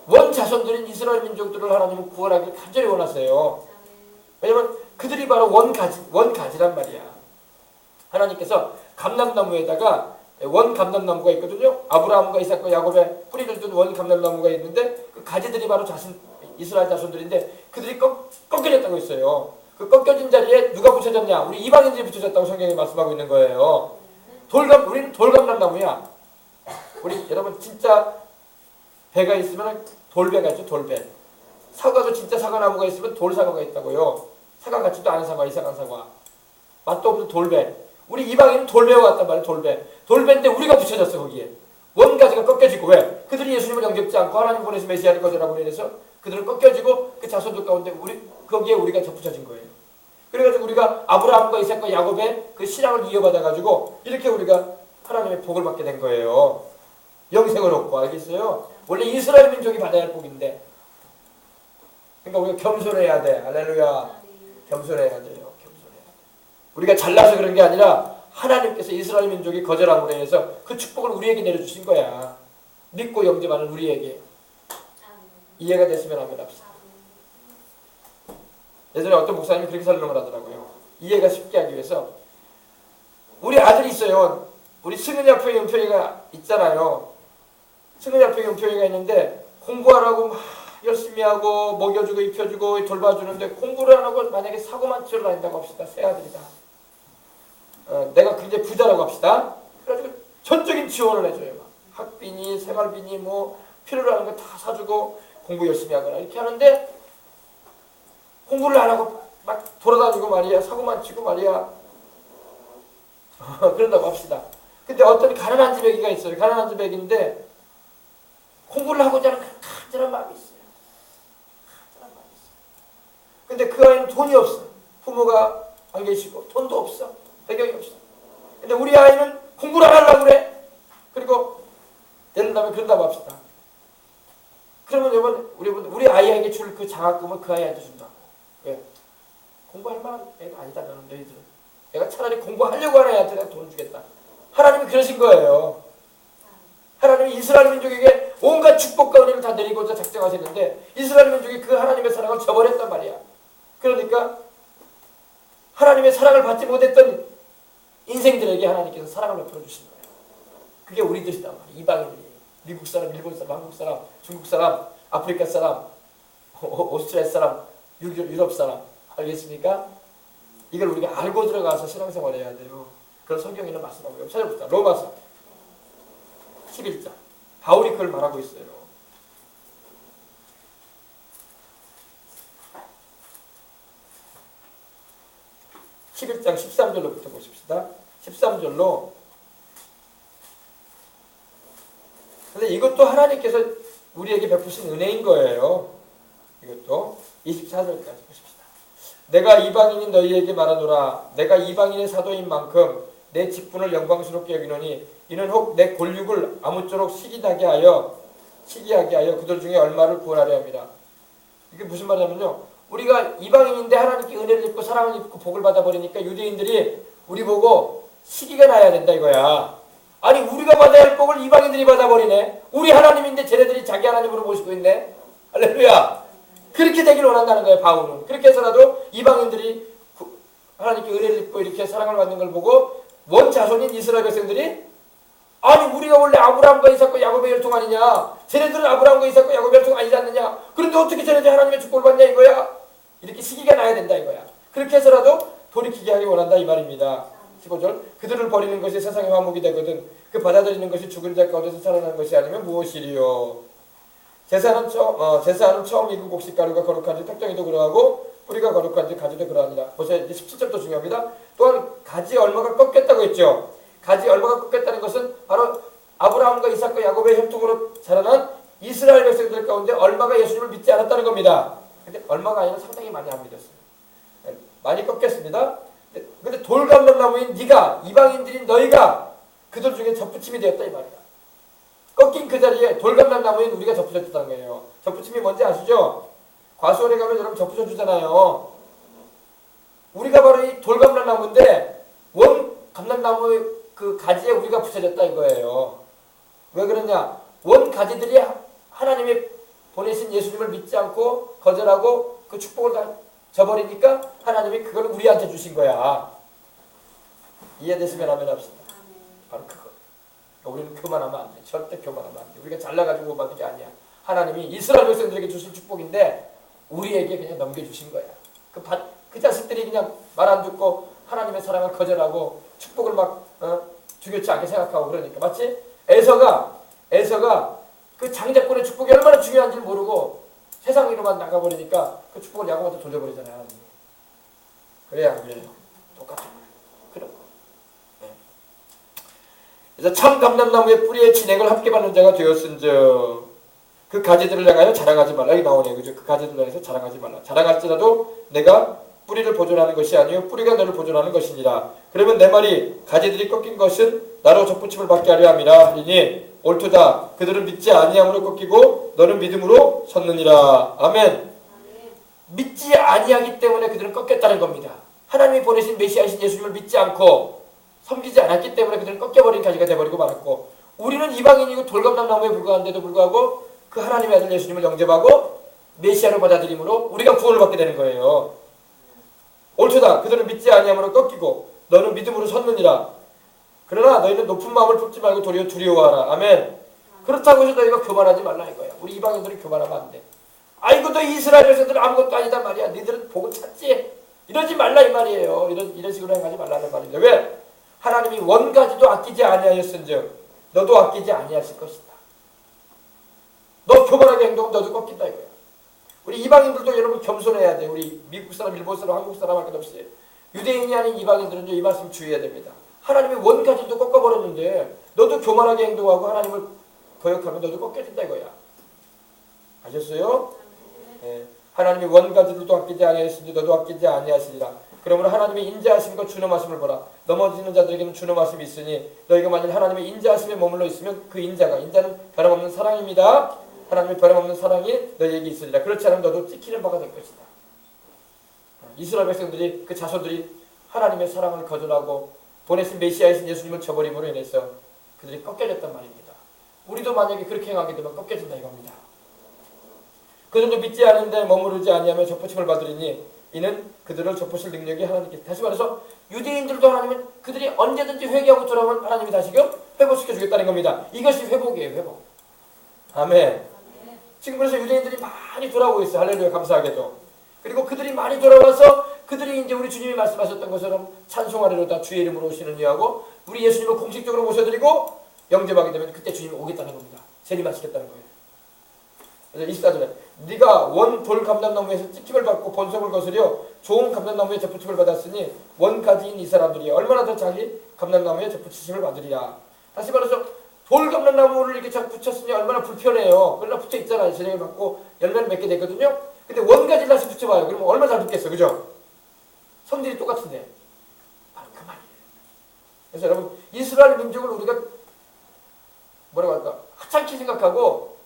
S1: 원 자손들인 이스라엘 민족들을 하나님은 구원하기를 간절히 원하세요. 왜냐면 그들이 바로 원가지란 말이야. 하나님께서 감람나무에다가 원감람나무가 있거든요. 아브라함과 이삭과 야곱의 뿌리를 둔 원감람나무가 있는데 그 가지들이 바로 이스라엘 자손들인데 그들이 꺾여졌다고 했어요. 그 꺾여진 자리에 누가 붙여졌냐? 우리 이방인들이 붙여졌다고 성경이 말씀하고 있는 거예요. 우리는 돌감람나무야. 우리 여러분 진짜 배가 있으면 돌배가 있죠. 돌배. 사과도 진짜 사과나무가 있으면 돌사과가 있다고요. 사과 같지도 않은 사과, 이상한 사과. 맛도 없는 돌배. 우리 이방인은 돌배와 같단 말이에요. 돌배인데 우리가 붙여졌어 거기에. 원가지가 꺾여지고 왜? 그들이 예수님을 영접지 않고 하나님 보내신 메시아를 거절하고 인해서 그들은 꺾여지고 그 자손들 가운데 거기에 우리가 덧붙여진 거예요. 그래가지고 우리가 아브라함과 이삭과 야곱의 그 신앙을 이어받아가지고 이렇게 우리가 하나님의 복을 받게 된 거예요. 영생을 얻고. 알겠어요? 원래 이스라엘 민족이 받아야 할 복인데 그러니까 우리가 겸손해야 돼. 할렐루야. 겸손해야 돼요. 우리가 잘나서 그런 게 아니라 하나님께서 이스라엘 민족이 거절함으로 인해서 그 축복을 우리에게 내려주신 거야. 믿고 영접하는 우리에게. 이해가 됐으면 한번 합시다. 예전에 어떤 목사님이 그렇게 설명을 하더라고요. 이해가 쉽게 하기 위해서. 우리 아들이 있어요. 우리 승은이와 은표이가 있잖아요. 승은이와 은표이가 있는데 공부하라고 막 열심히 하고 먹여주고 입혀주고 돌봐주는데 공부를 안 하고 만약에 사고만 치러 다닌다고 합시다. 새 아들이다. 내가 굉장히 부자라고 합시다. 그래가지고 전적인 지원을 해줘요. 학비니 생활비니 필요로 하는 거 다 사주고 공부 열심히 하거나 이렇게 하는데 공부를 안 하고 막 돌아다니고 말이야. 사고만 치고 말이야. 그런다고 합시다. 근데 어떤 가난한 집 애기가 있어요. 가난한 집 애기인데 공부를 하고자 하는 간절한 마음이 있어요. 간절한 마음이 있어요. 근데 그 아이는 돈이 없어. 부모가 안 계시고 돈도 없어. 배경이 없어. 근데 우리 아이는 공부를 안 하려고 그래. 그리고 예를 들면 그런다고 합시다. 그러면 여러분 우리 아이에게 줄 그 장학금을 그 아이한테 준다. 왜? 공부할 만한 애가 아니다. 너는 너희들은. 내가 차라리 공부하려고 하는 애한테 내가 돈 주겠다. 하나님이 그러신 거예요. 하나님이 이스라엘 민족에게 온갖 축복과 은혜를 다 내리고자 작정하셨는데 이스라엘 민족이 그 하나님의 사랑을 저버렸단 말이야. 그러니까 하나님의 사랑을 받지 못했던 인생들에게 하나님께서 사랑을 베풀어 주신 거예요. 그게 우리들이단 말이에요. 이방인들이. 미국 사람, 일본 사람, 한국 사람, 중국 사람, 아프리카 사람, 오스트리아 사람, 유럽 사람. 알겠습니까? 이걸 우리가 알고 들어가서 신앙생활을 해야 돼요. 그런 성경에는 말씀하고요. 찾아봅시다. 로마서 11장. 바울이 그걸 말하고 있어요. (11장) 13절로부터 보십시다. 13절로. 근데 이것도 하나님께서 우리에게 베푸신 은혜인 거예요. 이것도 24절까지 보십시다. 내가 이방인인 너희에게 말하노라. 내가 이방인의 사도인 만큼 내 직분을 영광스럽게 여기노니 이는 혹 내 골육을 아무쪼록 시기하게 하여 그들 중에 얼마를 구원하려 합니다. 이게 무슨 말이냐면요. 우리가 이방인인데 하나님께 은혜를 입고 사랑을 입고 복을 받아버리니까 유대인들이 우리 보고 시기가 나야 된다 이거야. 아니 우리가 받아야 할 복을 이방인들이 받아버리네. 우리 하나님인데 쟤네들이 자기 하나님으로 모시고 있네. 할렐루야. 그렇게 되길 원한다는 거예요. 바울은. 그렇게 해서라도 이방인들이 하나님께 은혜를 입고 이렇게 사랑을 받는 걸 보고 원 자손인 이스라엘 백성들이 아니 우리가 원래 아브라함과 이삭과 야곱의 혈통 아니냐. 쟤네들은 아브라함과 이삭과 야곱의 혈통 아니지 않느냐. 그런데 어떻게 쟤네들이 하나님의 축복을 받냐 이거야. 이렇게 시기가 나야 된다 이거야. 그렇게 해서라도 돌이키게 하기 원한다 이 말입니다. 15절. 그들을 버리는 것이 세상의 화목이 되거든 그 받아들이는 것이 죽은 자 가운데서 살아나는 것이 아니면 무엇이리요. 제사는 처음 익은 곡식가루가 거룩한지 떡덩이도 그러하고 뿌리가 거룩한지 가지도 그러하니라. 보세요. 이제 17절도 중요합니다. 또한 가지 얼마가 꺾였다고 했죠. 가지 얼마가 꺾였다는 것은 바로 아브라함과 이삭과 야곱의 혈통으로 자라난 이스라엘 백성들 가운데 얼마가 예수님을 믿지 않았다는 겁니다. 근데 얼마가 아니라 상당히 많이 안 믿었어요. 많이 꺾였습니다. 근데 돌감람나무인 네가 이방인들인 너희가 그들 중에 접붙임이 되었다 이 말이야. 꺾인 그 자리에 돌감람나무인 우리가 접붙였다는 거예요. 접붙임이 뭔지 아시죠? 과수원에 가면 여러분 접붙여 주잖아요. 우리가 바로 이 돌감람나무인데 원 감람나무의 그 가지에 우리가 붙여졌다 이거예요. 왜 그러냐? 원 가지들이 하나님이 보내신 예수님을 믿지 않고 거절하고 그 축복을 다 저버리니까 하나님이 그걸 우리한테 주신 거야. 이해됐으면 하면 합시다. 바로 그거. 우리는 교만하면 안 돼. 절대 교만하면 안 돼. 우리가 잘나가지고 받은 게 아니야. 하나님이 이스라엘 백성들에게 주신 축복인데 우리에게 그냥 넘겨주신 거야. 그 자식들이 그냥 말 안 듣고 하나님의 사랑을 거절하고 축복을 막 중요치 않게 생각하고 그러니까. 맞지? 에서가 그 장자권의 축복이 얼마나 중요한지 모르고 세상으로만 나가버리니까 그 축복을 야곱한테 돌려버리잖아요. 하나님. 그래야 안 그래요? 똑같은 거예요. 그런 거. 네. 그래서 참 감람나무의 뿌리에 진액을 함께 받는 자가 되었은즉 그 가지들을 향하여 자랑하지 말라. 여기 나오네요. 그죠? 그 가지들을 향해서 자랑하지 말라. 자랑할지라도 내가 뿌리를 보존하는 것이 아니요 뿌리가 너를 보존하는 것이니라. 그러면 내 말이 가지들이 꺾인 것은 나로 접붙임을 받게 하려 함이라 하리니 옳도다. 그들은 믿지 아니함으로 꺾이고 너는 믿음으로 섰느니라. 아멘. 믿지 아니하기 때문에 그들은 꺾였다는 겁니다. 하나님이 보내신 메시아이신 예수님을 믿지 않고 섬기지 않았기 때문에 그들은 꺾여버린 가지가 되어버리고 말았고 우리는 이방인이고 돌감람나무에 불과한데도 불구하고 그 하나님의 아들 예수님을 영접하고 메시아로 받아들임으로 우리가 구원을 받게 되는 거예요. 옳도다. 그들은 믿지 아니함으로 꺾이고 너는 믿음으로 섰느니라. 그러나 너희는 높은 마음을 품지 말고 도리어 두려워하라. 아멘. 그렇다고 해서 너희가 교만하지 말라 이거야. 우리 이방인들이 교만하면 안 돼. 아이고 너 이스라엘 백성들은 아무것도 아니다 말이야. 너희들은 복을 찾지. 이러지 말라 이 말이에요. 이런 식으로 행하지 말라는 말이죠. 왜? 하나님이 원가지도 아끼지 아니하였은즉 너도 아끼지 아니하실 것이다. 너 교만하게 행동하면 너도 꺾인다 이거야. 우리 이방인들도 여러분 겸손해야 돼. 우리 미국 사람, 일본 사람, 한국 사람 할 것 없이 유대인이 아닌 이방인들은 이 말씀 주의해야 됩니다. 하나님의 원가질도 꺾어버렸는데 너도 교만하게 행동하고 하나님을 거역하면 너도 꺾여진다 이거야. 아셨어요? 네. 하나님이 원가질도 아끼지 아니하시니 너도 아끼지 아니하시리라. 그러므로 하나님의 인자하심과 준엄하심을 보라. 넘어지는 자들에게는 준엄하심이 있으니 너희가 만일 하나님의 인자하심에 머물러 있으면 그 인자는 변함없는 사랑입니다. 하나님의 변함없는 사랑이 너희에게 있으리라. 그렇지 않으면 너도 찍히는 바가 될 것이다. 이스라엘 백성들이 그 자손들이 하나님의 사랑을 거절하고 보내신 메시아이신 예수님을 저버림으로 인해서 그들이 꺾여졌단 말입니다. 우리도 만약에 그렇게 행하게 되면 꺾여진다 이겁니다. 그들도 믿지 않은데 머무르지 아니하며 접붙임을 받으리니 이는 그들을 접붙일 능력이 하나님께. 다시 말해서 유대인들도 하나님은 그들이 언제든지 회개하고 돌아오면 하나님이 다시금 회복시켜 주겠다는 겁니다. 이것이 회복이에요. 회복. 아멘. 지금 그래서 유대인들이 많이 돌아오고 있어요. 할렐루야. 감사하게도. 그리고 그들이 많이 돌아와서 그들이 이제 우리 주님이 말씀하셨던 것처럼 찬송하리로다 주의 이름으로 오시는 이하고 우리 예수님을 공식적으로 모셔드리고 영접하게 되면 그때 주님이 오겠다는 겁니다. 재림하시겠다는 거예요. 그래서 24절에 네가 원 돌 감람나무에서 찍힘을 받고 본성을 거스려 좋은 감람나무에 접붙임을 받았으니 원가지인 이 사람들이 얼마나 더 자기 감람나무에 접붙이심을 받으리라. 다시 말해서 돌 감람나무를 이렇게 잘 붙였으니 얼마나 불편해요. 그러나 붙여 있잖아요. 재령을 받고 열매를 맺게 되거든요. 근데 원가지를 다시 붙여봐요. 그러면 얼마나 잘 붙겠어. 그죠? 성질이 똑같은데. 바로 그 말이에요. 그래서 여러분 이스라엘 민족을 우리가 뭐라고 할까? 하찮게 생각하고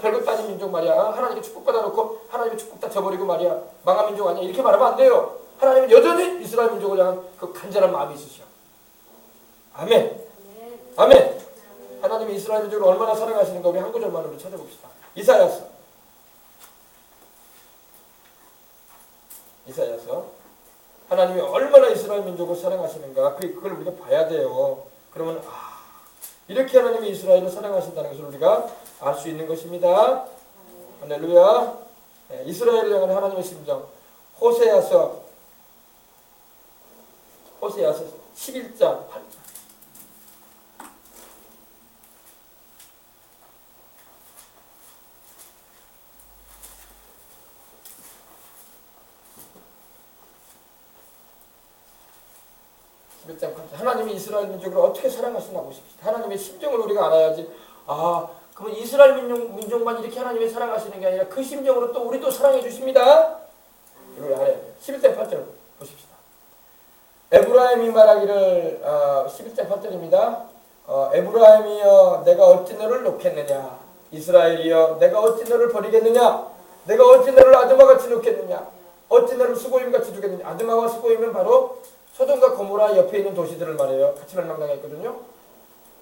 S1: 별것도 아닌 민족 말이야. 하나님께 축복받아 놓고 하나님의 축복 다 저버리고 말이야. 망한 민족 아니야. 이렇게 말하면 안 돼요. 하나님은 여전히 이스라엘 민족을 향한 그 간절한 마음이 있으셔. 아멘. 아멘. 하나님이 이스라엘 민족을 얼마나 사랑하시는가 우리 한 구절만으로 찾아봅시다. 이사야서. 하나님이 얼마나 이스라엘 민족을 사랑하시는가 그걸 우리가 봐야 돼요. 그러면 이렇게 하나님이 이스라엘을 사랑하신다는 것을 우리가 알 수 있는 것입니다. 할렐루야. 네, 이스라엘을 향한 하나님의 심정. 호세아서 11장 8절. 하나님이 이스라엘 민족을 어떻게 사랑하시나 보십시오. 하나님의 심정을 우리가 알아야지. 그러면 이스라엘 민족만 이렇게 하나님이 사랑하시는 게 아니라 그 심정으로 또 우리도 사랑해 주십니다. 이걸 알아야 돼요. 11장 8절 보십시다. 에브라임이 말하기를 11장 8절입니다. 에브라임이여 내가 어찌 너를 놓겠느냐. 이스라엘이여 내가 어찌 너를 버리겠느냐. 내가 어찌 너를 아드마같이 놓겠느냐. 어찌 너를 수고임같이 두겠느냐. 아드마와 수고임은 바로 소돔과 고모라 옆에 있는 도시들을 말해요. 같이 멸망당했거든요.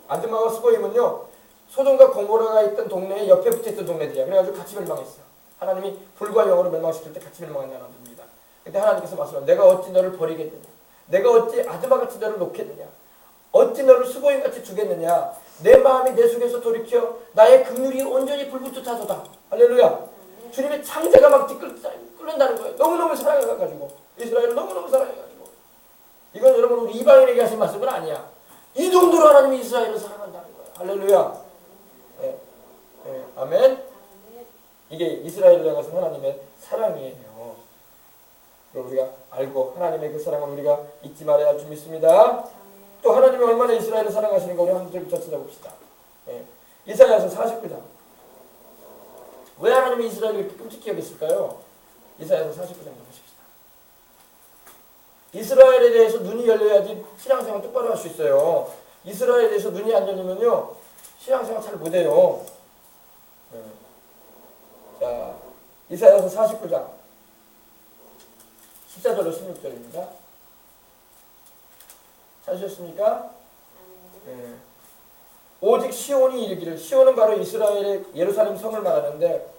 S1: 아드마와 수고임은요. 소돔과 고모라가 있던 동네에 옆에 붙어있던 동네들이야. 그래가지고 같이 멸망했어. 하나님이 불과 영으로 멸망시킬 때 같이 멸망한 나라들입니다. 근데 하나님께서 말씀하시면 내가 어찌 너를 버리겠느냐. 내가 어찌 아드마같이 너를 놓겠느냐. 어찌 너를 수고임같이 두겠느냐. 내 마음이 내 속에서 돌이켜 나의 긍휼이 온전히 불붙듯 하도다. 할렐루야. 주님의 창자가 막 끓는다는 거예요. 너무너무 사랑해가지고 이스라엘을 너무너무 사랑해가지고 이건 여러분 우리 이방인에게 하신 말씀은 아니야. 이 정도로 하나님이 이스라엘을 사랑한다는 거예요. 할렐루야. 아멘. 이게 이스라엘을 향해서 하나님의 사랑이에요. 그걸 우리가 알고 하나님의 그 사랑을 우리가 잊지 말아야 할 줄 믿습니다. 또 하나님이 얼마나 이스라엘을 사랑하시는가 우리 한 절부터 찾아봅시다. 이사야서 49장. 왜 하나님이 이스라엘을 이렇게 끔찍히 여겼을까요? 이사야서 49장 보십시다. 이스라엘에 대해서 눈이 열려야지 신앙생활 똑바로 할 수 있어요. 이스라엘에 대해서 눈이 안 열리면요 신앙생활 잘 못해요. 자, 이사야서 49장 14절로 16절입니다. 찾으셨습니까? 오직 시온이 이르기를. 시온은 바로 이스라엘의 예루살렘 성을 말하는데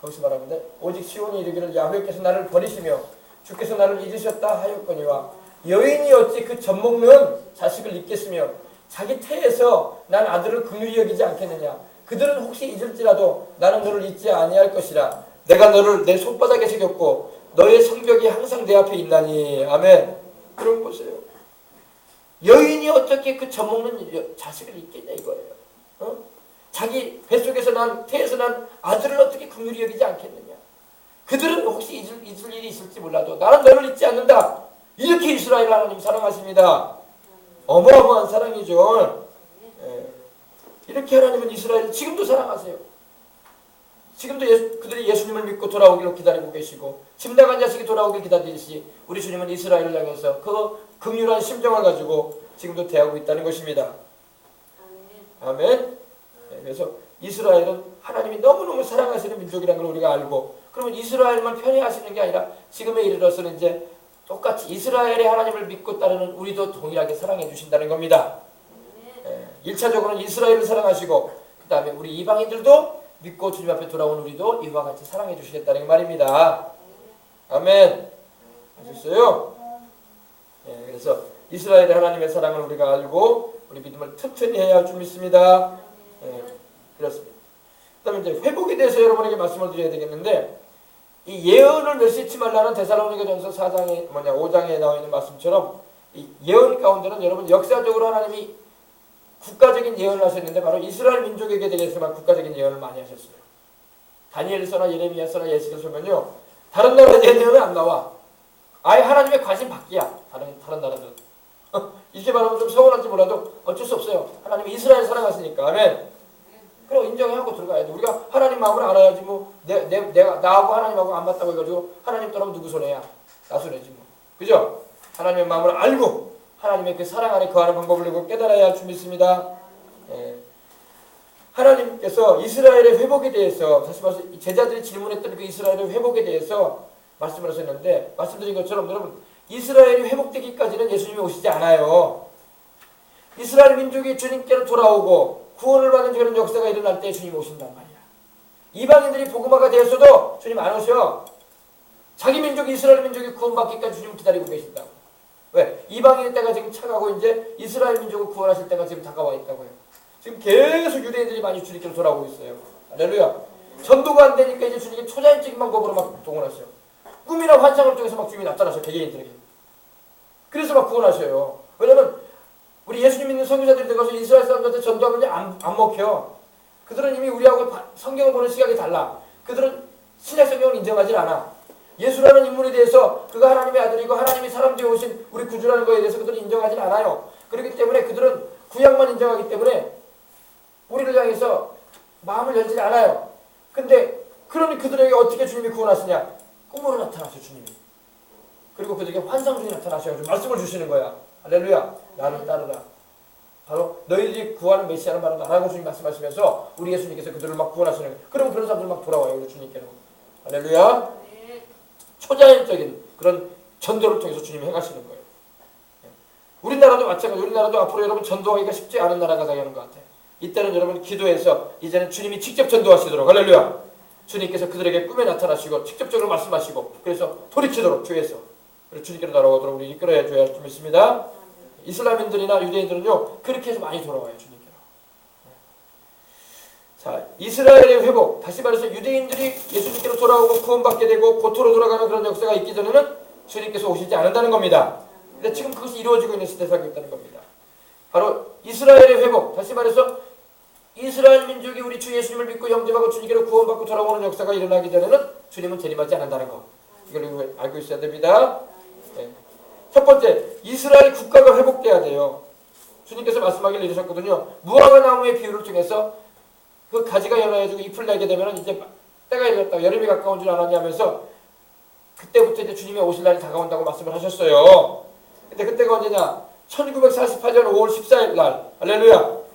S1: 거기서 말하는데 오직 시온이 이르기를 야훼께서 나를 버리시며 주께서 나를 잊으셨다 하였거니와 여인이 어찌 그 젖먹는 자식을 잊겠으며 자기 태에서 난 아들을 긍휼히 여기지 않겠느냐. 그들은 혹시 잊을지라도 나는 너를 잊지 아니할 것이라. 내가 너를 내 손바닥에 새겼고 너의 성벽이 항상 내 앞에 있나니. 아멘. 그럼 보세요. 여인이 어떻게 그 젖먹는 자식을 잊겠냐 이거예요. 자기 뱃속에서 태에서 난 아들을 어떻게 긍휼히 여기지 않겠느냐. 그들은 혹시 잊을 일이 있을지 몰라도 나는 너를 잊지 않는다. 이렇게 이스라엘 하나님 사랑하십니다. 어마어마한 사랑이죠. 이렇게 하나님은 이스라엘을 지금도 사랑하세요. 지금도 그들이 예수님을 믿고 돌아오기를 기다리고 계시고 집 나간 자식이 돌아오길 기다리듯이 우리 주님은 이스라엘을 향해서 그 긍휼한 심정을 가지고 지금도 대하고 있다는 것입니다. 아멘. 그래서 이스라엘은 하나님이 너무너무 사랑하시는 민족이라는 걸 우리가 알고, 그러면 이스라엘만 편애하시는 게 아니라 지금에 이르러서는 이제 똑같이 이스라엘의 하나님을 믿고 따르는 우리도 동일하게 사랑해 주신다는 겁니다. 1차적으로는 이스라엘을 사랑하시고 그 다음에 우리 이방인들도 믿고 주님 앞에 돌아온 우리도 이와 같이 사랑해 주시겠다는 말입니다. 아멘. 아셨어요? 그래서 이스라엘의 하나님의 사랑을 우리가 알고 우리 믿음을 튼튼히 해야 할 줄 믿습니다. 그렇습니다. 그 다음에 이제 회복에 대해서 여러분에게 말씀을 드려야 되겠는데, 이 예언을 멸시치 말라는 데살로니가전서 5장에 나와 있는 말씀처럼 이 예언 가운데는 여러분 역사적으로 하나님이 국가적인 예언을 하셨는데 바로 이스라엘 민족에게 대해서만 국가적인 예언을 많이 하셨어요. 다니엘서나 예레미야서나 예시서면요 다른 나라에 대한 예언은 안 나와. 아예 하나님의 관심 밖이야. 다른 나라들은. 이렇게 말하면 좀 서운할지 몰라도 어쩔 수 없어요. 하나님이 이스라엘 사랑하시니까. 아멘. 그럼 인정하고 들어가야 돼. 우리가 하나님 마음을 알아야지 뭐 내가 나하고 하나님하고 안 맞다고 해가지고 하나님 떠나면 누구 손해야? 나 손해지 뭐. 그죠? 하나님의 마음을 알고 하나님의 그 사랑 안에 거하는 방법을 깨달아야 할 줄 믿습니다. 하나님께서 이스라엘의 회복에 대해서 다시 말해서 제자들이 질문했던 그 이스라엘의 회복에 대해서 말씀을 하셨는데, 말씀드린 것처럼 여러분 이스라엘이 회복되기까지는 예수님이 오시지 않아요. 이스라엘 민족이 주님께로 돌아오고 구원을 받는 그런 역사가 일어날 때 주님이 오신단 말이야. 이방인들이 복음화가 되었어도 주님 안 오셔. 자기 민족 이스라엘 민족이 구원받기까지 주님 기다리고 계신다고. 왜? 이방인의 때가 지금 차가고 이제 이스라엘 민족을 구원하실 때가 지금 다가와 있다고요. 지금 계속 유대인들이 많이 주님께로 돌아오고 있어요. 할렐루야. 전도가 안 되니까 이제 주님이 초자연적인 방법으로 막 동원하셔요. 꿈이나 환상을 통해서 막 주님이 나타나셔요. 개개인들에게. 그래서 막 구원하셔요. 왜냐면 우리 예수님 믿는 선교사들이 들어가서 이스라엘 사람들한테 전도하면 안 먹혀. 그들은 이미 우리하고 성경을 보는 시각이 달라. 그들은 신약 성경을 인정하지 않아. 예수라는 인물에 대해서 그가 하나님의 아들이고 하나님이 사람 되어 오신 우리 구주라는 것에 대해서 그들은 인정하지 않아요. 그렇기 때문에 그들은 구약만 인정하기 때문에 우리를 향해서 마음을 열지 않아요. 근데 그러니 그들에게 어떻게 주님이 구원하시냐? 꿈으로 나타나셔 주님이. 그리고 그들에게 환상 중에 나타나셔가지고 말씀을 주시는 거야. 할렐루야. 나를 따르라. 바로 너희들이 구하는 메시아는 바로 나라고 주님 말씀하시면서 우리 예수님께서 그들을 막 구원하시는 거예요. 그럼 그런 사람들 막 돌아와요. 우리 주님께로. 할렐루야. 초자연적인 그런 전도를 통해서 주님이 행하시는 거예요. 우리나라도 마찬가지로 우리나라도 앞으로 여러분 전도하기가 쉽지 않은 나라가 되는 것 같아요. 이때는 여러분 기도해서 이제는 주님이 직접 전도하시도록 할렐루야. 주님께서 그들에게 꿈에 나타나시고 직접적으로 말씀하시고 그래서 돌이키도록 주에서 주님께로 돌아오도록 우리 이끌어야 줘야 할 줄 믿습니다. 이슬람인들이나 유대인들은요 그렇게 해서 많이 돌아와요 주님께로. 자, 이스라엘의 회복, 다시 말해서 유대인들이 예수님께로 돌아오고 구원받게 되고 고토로 돌아가는 그런 역사가 있기 전에는 주님께서 오시지 않는다는 겁니다. 근데 지금 그것이 이루어지고 있는 시대에 살고 있다는 겁니다. 바로 이스라엘의 회복, 다시 말해서 이스라엘 민족이 우리 주 예수님을 믿고 영접하고 주님께로 구원받고 돌아오는 역사가 일어나기 전에는 주님은 재림하지 않는다는 것. 이걸 알고 있어야 됩니다. 네. 첫 번째, 이스라엘 국가가 회복돼야 돼요. 주님께서 말씀하기를 이르셨거든요. 무화과 나무의 비유를 통해서 그 가지가 열어가지고 잎을 내게 되면 이제 때가 이르렀다. 여름이 가까운 줄 알았냐 하면서 그때부터 이제 주님의 오실 날이 다가온다고 말씀을 하셨어요. 근데 그때가 언제냐? 1948년 5월 14일 날. 할렐루야.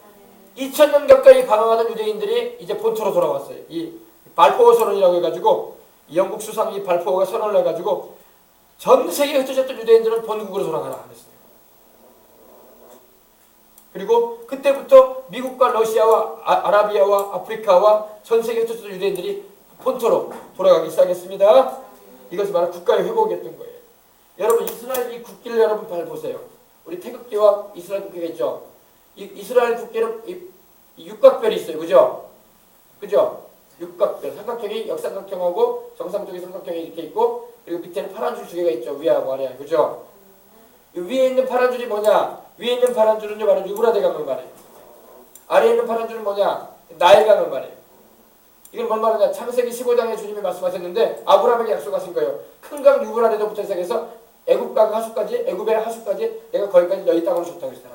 S1: 2000년 가까이 방황하던 유대인들이 이제 본토로 돌아왔어요. 이 발포어 선언이라고 해가지고 영국 수상이 발포어가 선언을 해가지고 전 세계에 흩어졌던 유대인들은 본국으로 돌아가라 그랬어요. 그리고 그때부터 미국과 러시아와 아라비아와 아프리카와 전 세계에 흩어졌던 유대인들이 본토로 돌아가기 시작했습니다. 이것이 바로 국가의 회복이었던 거예요. 여러분 이스라엘 이 국기를 여러분 잘 보세요. 우리 태극기와 이스라엘 국기가 있죠. 이스라엘 국기는 이 육각별이 있어요. 그죠? 그죠? 육각별. 삼각형이 역삼각형하고 정상적인 삼각형이 이렇게 있고 그리고 밑에는 파란 줄 두 개가 있죠. 위하고 아래. 그죠? 이 위에 있는 파란 줄이 뭐냐? 위에 있는 파란 줄은요 바로 유브라데 강을 말해요. 아래에 있는 파란 줄은 뭐냐? 나일강을 말해요. 이건 뭔 말이냐? 창세기 15장에 주님이 말씀하셨는데 아브라함에게 약속하신 거예요. 큰 강 유브라데도부터 시작해서 애굽강 하수까지, 애굽의 하수까지 내가 거기까지 너희 땅으로 줬다고 했어요.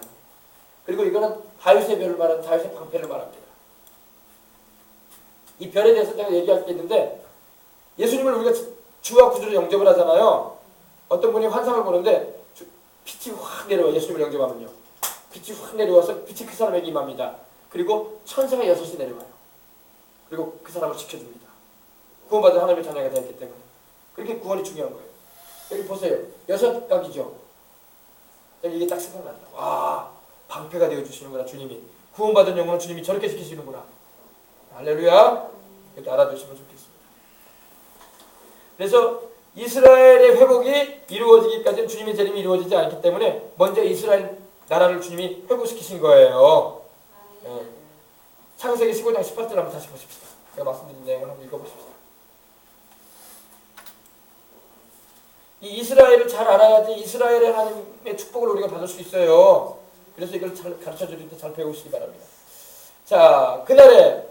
S1: 그리고 이거는 다윗의 별을 말하는 다윗의 방패를 말합니다. 이 별에 대해서 제가 얘기할 게 있는데 예수님을 우리가 주와 구주로 영접을 하잖아요. 어떤 분이 환상을 보는데 빛이 확 내려와. 예수님을 영접하면요. 빛이 확 내려와서 빛이 그 사람에게 임합니다. 그리고 천사가 6이 내려와요. 그리고 그 사람을 지켜줍니다. 구원받은 하나님의 자녀가 되었기 때문에. 그렇게 구원이 중요한 거예요. 여기 보세요. 6각이죠. 이게 딱 생각난다. 와, 방패가 되어주시는구나 주님이. 구원받은 영혼은 주님이 저렇게 지키시는구나. 할렐루야. 이렇게 알아두시면 좋겠습니다. 그래서 이스라엘의 회복이 이루어지기까지는 주님의 재림이 이루어지지 않기 때문에 먼저 이스라엘 나라를 주님이 회복시키신 거예요. 네. 창세기 15장 18절 한번 다시 보십시다. 제가 말씀드린 내용을 한번 읽어보십시다. 이 이스라엘을 잘 알아야지 이스라엘의 하나님의 축복을 우리가 받을 수 있어요. 그래서 이걸 잘 가르쳐드릴 때 잘 배우시기 바랍니다. 자, 그날에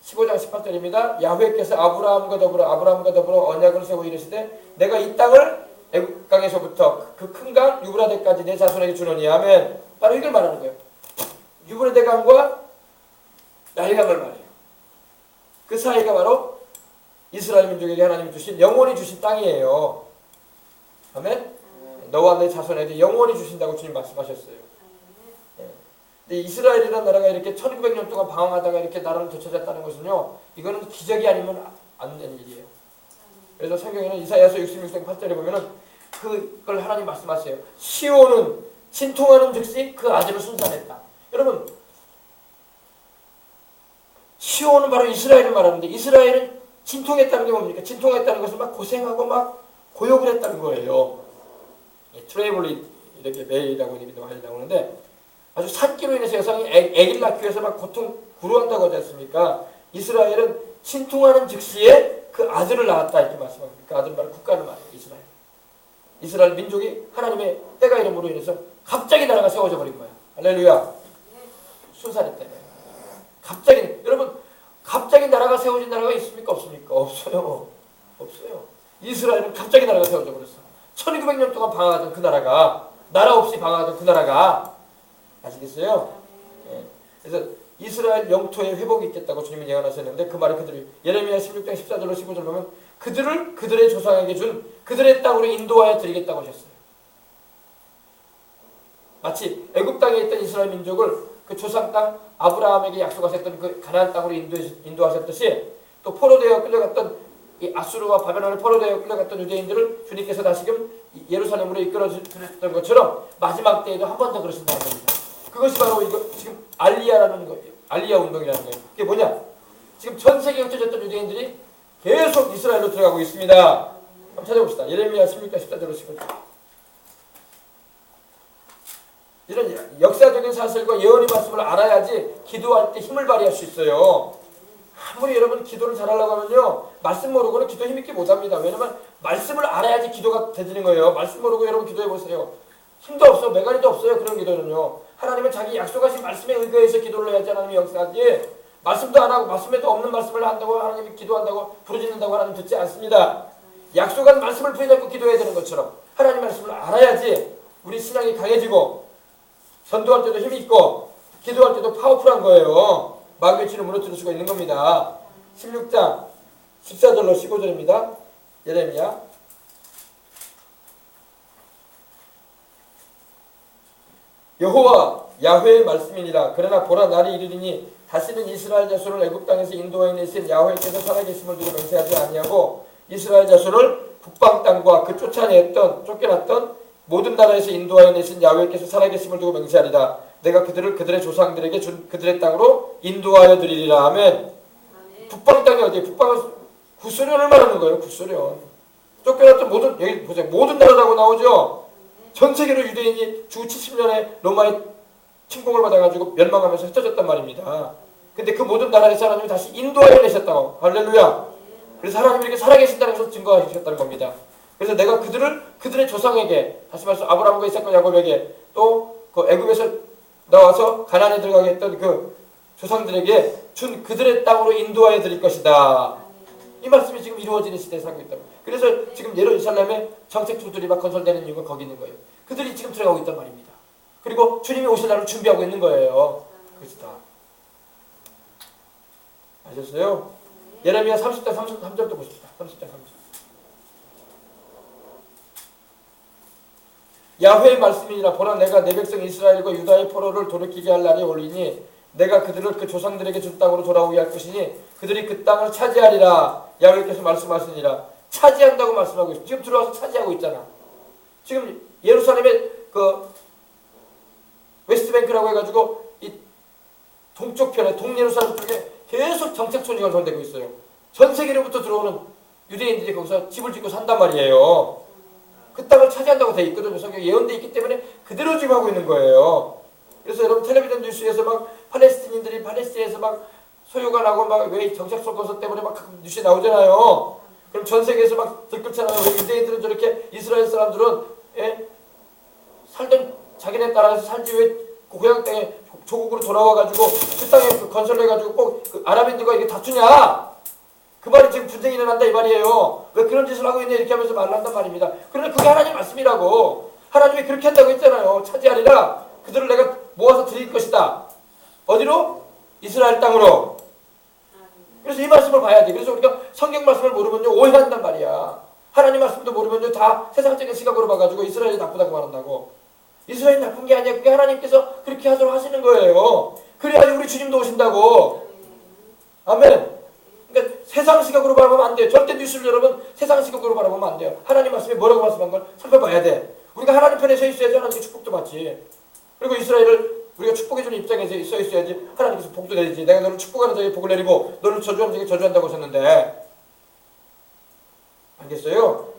S1: 15장 18절입니다. 야훼께서 아브라함과 더불어 언약을 세워 이르시되 내가 이 땅을 애굽강에서부터 그 큰 강 유브라데까지 내 자손에게 주노니. 아멘. 바로 이걸 말하는 거예요. 유브라데 강과 나일강을 말해요. 그 사이가 바로 이스라엘 민족에게 하나님이 주신 영원히 주신 땅이에요. 아멘. 너와 내 자손에게 영원히 주신다고 주님 말씀하셨어요. 근데 이스라엘이라는 나라가 이렇게 1900년 동안 방황하다가 이렇게 나라를 되찾았다는 것은요, 이거는 기적이 아니면 안 되는 일이에요. 그래서 성경에는 이사야서 66장 8절에 보면은 그걸 하나님 말씀하세요. 시온은 신통하는 즉시 그 아들을 순산했다. 여러분, 시온은 바로 이스라엘을 말하는데 이스라엘은 진통했다는 게 뭡니까? 진통했다는 것은 막 고생하고 막 고욕을 했다는 거예요. 트레이블리 이렇게 매일이라고 얘기도 많이 나오는데 아주 산기로 인해서 여성이 애기를 낳기 위해서 막 고통 구루한다고 하지 않습니까? 이스라엘은 신통하는 즉시에 그 아들을 낳았다 이렇게 말씀합니다. 그 아들은 바로 국가를 말해요. 이스라엘. 이스라엘 민족이 하나님의 때가 이름으로 인해서 갑자기 나라가 세워져 버린 거야. 할렐루야. 순산했다며. 갑자기 여러분 갑자기 나라가 세워진 나라가 있습니까? 없습니까? 없어요. 없어요. 이스라엘은 갑자기 나라가 세워져 버렸어. 1900년 동안 방황하던 그 나라가 나라 없이 방황하던 그 나라가 아시겠어요? 예. 그래서 이스라엘 영토의 회복이 있겠다고 주님이 예언하셨는데 그 말을 그들이 예레미야 16장 14절로 15절 보면 그들을 그들의 조상에게 준 그들의 땅으로 인도하여 드리겠다고 하셨어요. 마치 애굽 땅에 있던 이스라엘 민족을 그 조상 땅 아브라함에게 약속하셨던 그 가나안 땅으로 인도하셨듯이 또 포로되어 끌려갔던 이 아수르와 바벨론에 포로되어 끌려갔던 유대인들을 주님께서 다시금 예루살렘으로 이끌어 주셨던 것처럼 마지막 때에도 한 번 더 그러신다는 겁니다. 그것이 바로 이거 지금 알리야라는 거예요. 알리야 운동이라는 거예요. 그게 뭐냐? 지금 전 세계에 흩어졌던 유대인들이 계속 이스라엘로 들어가고 있습니다. 한번 찾아봅시다. 예레미야 16장 14절로 15절. 이런 역사적인 사실과 예언의 말씀을 알아야지 기도할 때 힘을 발휘할 수 있어요. 아무리 여러분 기도를 잘하려고 하면요 말씀 모르고는 기도 힘있게 못합니다. 왜냐면 말씀을 알아야지 기도가 되는 거예요. 말씀 모르고 여러분 기도해보세요. 힘도 없어 메가리도 없어요. 그런 기도는요. 하나님은 자기 약속하신 말씀에 의거해서 기도를 해야지 하나님이 역사하지 말씀도 안 하고 말씀에도 없는 말씀을 한다고 하나님이 기도한다고 부르짖는다고 하나님 듣지 않습니다. 약속한 말씀을 부여잡고 기도해야 되는 것처럼 하나님 말씀을 알아야지 우리 신앙이 강해지고 전도할 때도 힘이 있고 기도할 때도 파워풀한 거예요. 마귀의 치를 무너뜨릴 수가 있는 겁니다. 16장 14절로 15절입니다. 예레미야. 여호와 야훼의 말씀이니라. 그러나 보라 날이 이르리니 다시는 이스라엘 자손을 애굽 땅에서 인도하여 내신 야훼께서 살아계심을 두고 맹세하지 아니하고 이스라엘 자손을 북방 땅과 그 쫓겨났던 모든 나라에서 인도하여 내신 야훼께서 살아계심을 두고 맹세하리라. 내가 그들을 그들의 조상들에게 준 그들의 땅으로 인도하여 드리리라. 아멘. 북방 땅이 어디에? 북방은 구소련을 말하는 거예요. 구소련. 쫓겨났던 모든 여기 보세요. 모든 나라라고 나오죠. 전 세계로 유대인이 주 70년에 로마의 침공을 받아가지고 멸망하면서 흩어졌단 말입니다. 근데 그 모든 나라에서 하나님이 다시 인도하여 내셨다고. 할렐루야. 그래서 하나님이 이렇게 살아계신다는 것을 증거하셨다는 겁니다. 그래서 내가 그들의 조상에게 다시 말해서 아브라함과 이삭과 야곱에게 또 그 애굽에서 나와서 가나안에 들어가게 했던 그 조상들에게 준 그들의 땅으로 인도하여 드릴 것이다. 이 말씀이 지금 이루어지는 시대에 살고 있다. 그래서 지금 예루살렘에 정책투들이 막 건설되는 이유가 거기 있는 거예요. 그들이 지금 들어가고 있단 말입니다. 그리고 주님이 오실 날을 준비하고 있는 거예요. 그것이다. 아셨어요? 예레미야 30장 33절도 보십시다. 30장 30절. 야훼의 말씀이니라. 보라, 내가 내 백성 이스라엘과 유다의 포로를 돌이키게 할 날이 올리니 내가 그들을 그 조상들에게 준 땅으로 돌아오게 할 것이니 그들이 그 땅을 차지하리라. 야훼께서 말씀하시니라. 차지한다고 말씀하고 있어요. 지금 들어와서 차지하고 있잖아. 지금 예루살렘의 그 웨스트뱅크라고 해가지고 이 동쪽 편에 동예루살렘 쪽에 계속 정책 소지가 전되고 있어요. 전 세계로부터 들어오는 유대인들이 거기서 집을 짓고 산단 말이에요. 그 땅을 차지한다고 돼 있거든요. 성경에 예언돼 있기 때문에 그대로 지금 하고 있는 거예요. 그래서 여러분 텔레비전 뉴스에서 막 팔레스틴인들이 팔레스틴에서 막 소요가 나고 막 왜 정착소 건설 때문에 막 가끔 뉴스에 나오잖아요. 그럼 전 세계에서 막 들끓잖아요. 왜 유대인들은 저렇게 이스라엘 사람들은 살던 자기네 나라에서 살지 왜 고향 땅에 조국으로 돌아와가지고 그 땅에 그 건설해가지고 꼭 그 아랍인들과 이게 다투냐? 그 말이 지금 분쟁이 일어난다 이 말이에요. 왜 그런 짓을 하고 있냐 이렇게 하면서 말을 한단 말입니다. 그런데 그게 하나님 말씀이라고. 하나님이 그렇게 한다고 했잖아요. 차지하리라. 그들을 내가 모아서 드릴 것이다. 어디로? 이스라엘 땅으로. 그래서 이 말씀을 봐야 돼. 그래서 우리가 성경 말씀을 모르면요 오해한단 말이야. 하나님 말씀도 모르면요 다 세상적인 시각으로 봐가지고 이스라엘이 나쁘다고 말한다고. 이스라엘이 나쁜 게 아니야. 그게 하나님께서 그렇게 하도록 하시는 거예요. 그래야지 우리 주님도 오신다고. 아멘. 그러니까 세상 시각으로 바라보면 안 돼요. 절대 뉴스를 여러분 세상 시각으로 바라보면 안 돼요. 하나님 말씀이 뭐라고 말씀한 걸 살펴봐야 돼. 우리가 하나님 편에 서 있어야지 하나님께 축복도 받지. 그리고 이스라엘을 우리가 축복해주는 입장에서 서 있어야지 하나님께서 복도 내리지. 내가 너를 축복하는 자에게 복을 내리고 너를 저주하는 자에게 저주한다고 하셨는데. 알겠어요?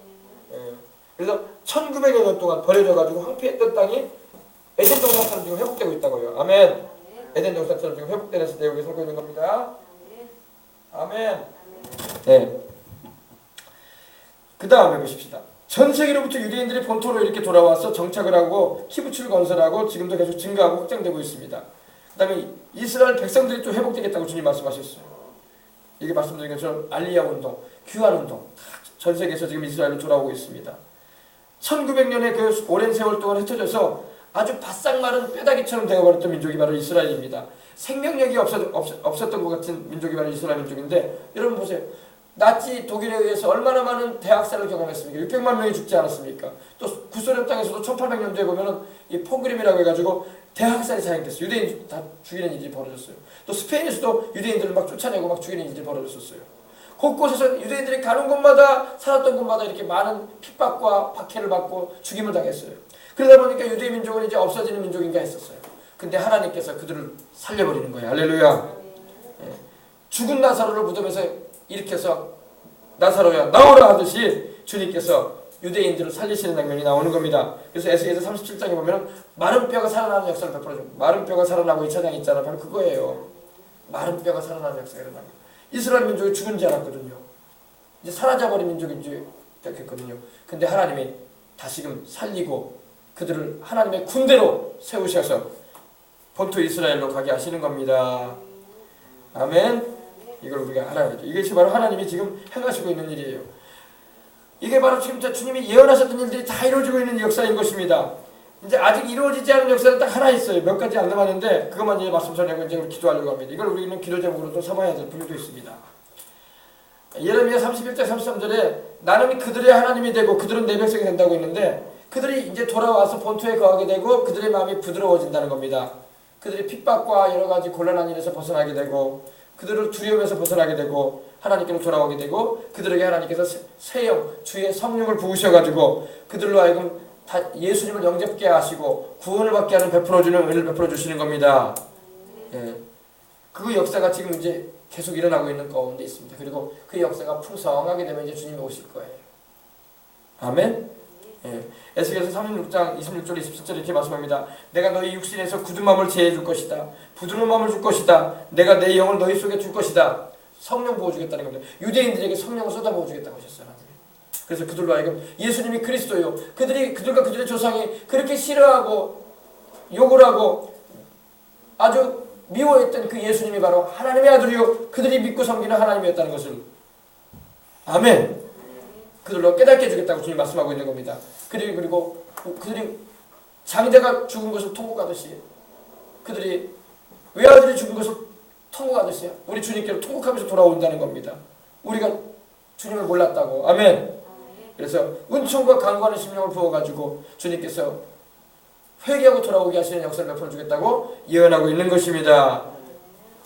S1: 예. 그래서 1900여 년 동안 버려져가지고 황폐했던 땅이 에덴 동산처럼 지금 회복되고 있다고요. 아멘. 에덴 동산처럼 지금 회복되는 시대에 우리 살고 있는 겁니다. 아멘. 네. 그 다음에 보십시다. 전 세계로부터 유대인들이 본토로 이렇게 돌아와서 정착을 하고 키부츠를 건설하고 지금도 계속 증가하고 확장되고 있습니다. 그 다음에 이스라엘 백성들이 또 회복되겠다고 주님 말씀하셨어요. 이게 말씀드린 것처럼 알리야 운동, 귀환 운동 전 세계에서 지금 이스라엘로 돌아오고 있습니다. 1900년의 그 오랜 세월 동안 흩어져서 아주 바싹 마른 뼈다귀처럼 되어버렸던 민족이 바로 이스라엘입니다. 생명력이 없었던 것 같은 민족이 바로 이스라엘 민족인데 여러분 보세요. 나치 독일에 의해서 얼마나 많은 대학살을 경험했습니까? 600만 명이 죽지 않았습니까? 또 구소련 땅에서도 1800년도에 보면은 이 포그림이라고 해가지고 대학살이 사행됐어요. 유대인 다 죽이는 일이 벌어졌어요. 또 스페인에서도 유대인들을 막 쫓아내고 막 죽이는 일이 벌어졌었어요. 곳곳에서 유대인들이 가는 곳마다 살았던 곳마다 이렇게 많은 핍박과 박해를 받고 죽임을 당했어요. 그러다 보니까 유대 민족은 이제 없어지는 민족인가 했었어요. 근데 하나님께서 그들을 살려버리는 거예요. 할렐루야. 예. 죽은 나사로를 무덤에서 일으켜서 나사로야 나오라 하듯이 주님께서 유대인들을 살리시는 장면이 나오는 겁니다. 그래서 에스겔서 37장에 보면 마른 뼈가 살아나는 역사를 베풀어줘. 마른 뼈가 살아나고 2차장 있잖아. 바로 그거예요. 마른 뼈가 살아나는 역사가 일어나는 거예요. 이스라엘 민족이 죽은 지 않았거든요. 이제 사라져버린 민족인지 됐거든요. 근데 하나님이 다시금 살리고 그들을 하나님의 군대로 세우셔서 본토 이스라엘로 가게 하시는 겁니다. 아멘. 이걸 우리가 알아야 돼. 이것이 바로 하나님이 지금 행하시고 있는 일이에요. 이게 바로 지금 주님이 예언하셨던 일들이 다 이루어지고 있는 역사인 것입니다. 이제 아직 이루어지지 않은 역사는 딱 하나 있어요. 몇 가지 안 남았는데 그것만 이제 말씀 전하고 이제 기도하려고 합니다. 이걸 우리는 기도 제목으로 또 삼아야 될 필요도 있습니다. 예레미야 31장 33절에 나는 그들의 하나님이 되고 그들은 내 백성이 된다고 했는데 그들이 이제 돌아와서 본토에 거하게 되고 그들의 마음이 부드러워진다는 겁니다. 그들이 핍박과 여러 가지 곤란한 일에서 벗어나게 되고 그들을 두려움에서 벗어나게 되고 하나님께로 돌아오게 되고 그들에게 하나님께서 새영 주의 성령을 부으셔가지고 그들로 하여금 다 예수님을 영접케 하시고 구원을 받게 하는 베풀어주는 은혜를 베풀어 주시는 겁니다. 예. 그 역사가 지금 이제 계속 일어나고 있는 가운데 있습니다. 그리고 그 역사가 풍성하게 되면 이제 주님이 오실 거예요. 아멘. 예. 에스겔서 36장 26절 27절 이렇게 말씀합니다. 내가 너희 육신에서 굳은 마음을 제해 줄 것이다. 부드러운 마음을 줄 것이다. 내가 내 영을 너희 속에 줄 것이다. 성령 부어주겠다는 겁니다. 유대인들에게 성령을 쏟아부어 주겠다고 하셨어요. 그래서 그들로 하여금 예수님이 그리스도요. 그들과 그들의 조상이 그렇게 싫어하고 욕을 하고 아주 미워했던 그 예수님이 바로 하나님의 아들이요 그들이 믿고 섬기는 하나님이었다는 것을 아멘. 그들로 깨닫게 해주겠다고 주님 말씀하고 있는 겁니다. 그리고 그들이 장자가 죽은 것을 통곡하듯이 그들이 외아들이 죽은 것을 통곡하듯이 우리 주님께로 통곡하면서 돌아온다는 겁니다. 우리가 주님을 몰랐다고. 아멘. 그래서 은총과 강구하는 심령을 부어가지고 주님께서 회개하고 돌아오게 하시는 역사를 베풀어주겠다고 예언하고 있는 것입니다.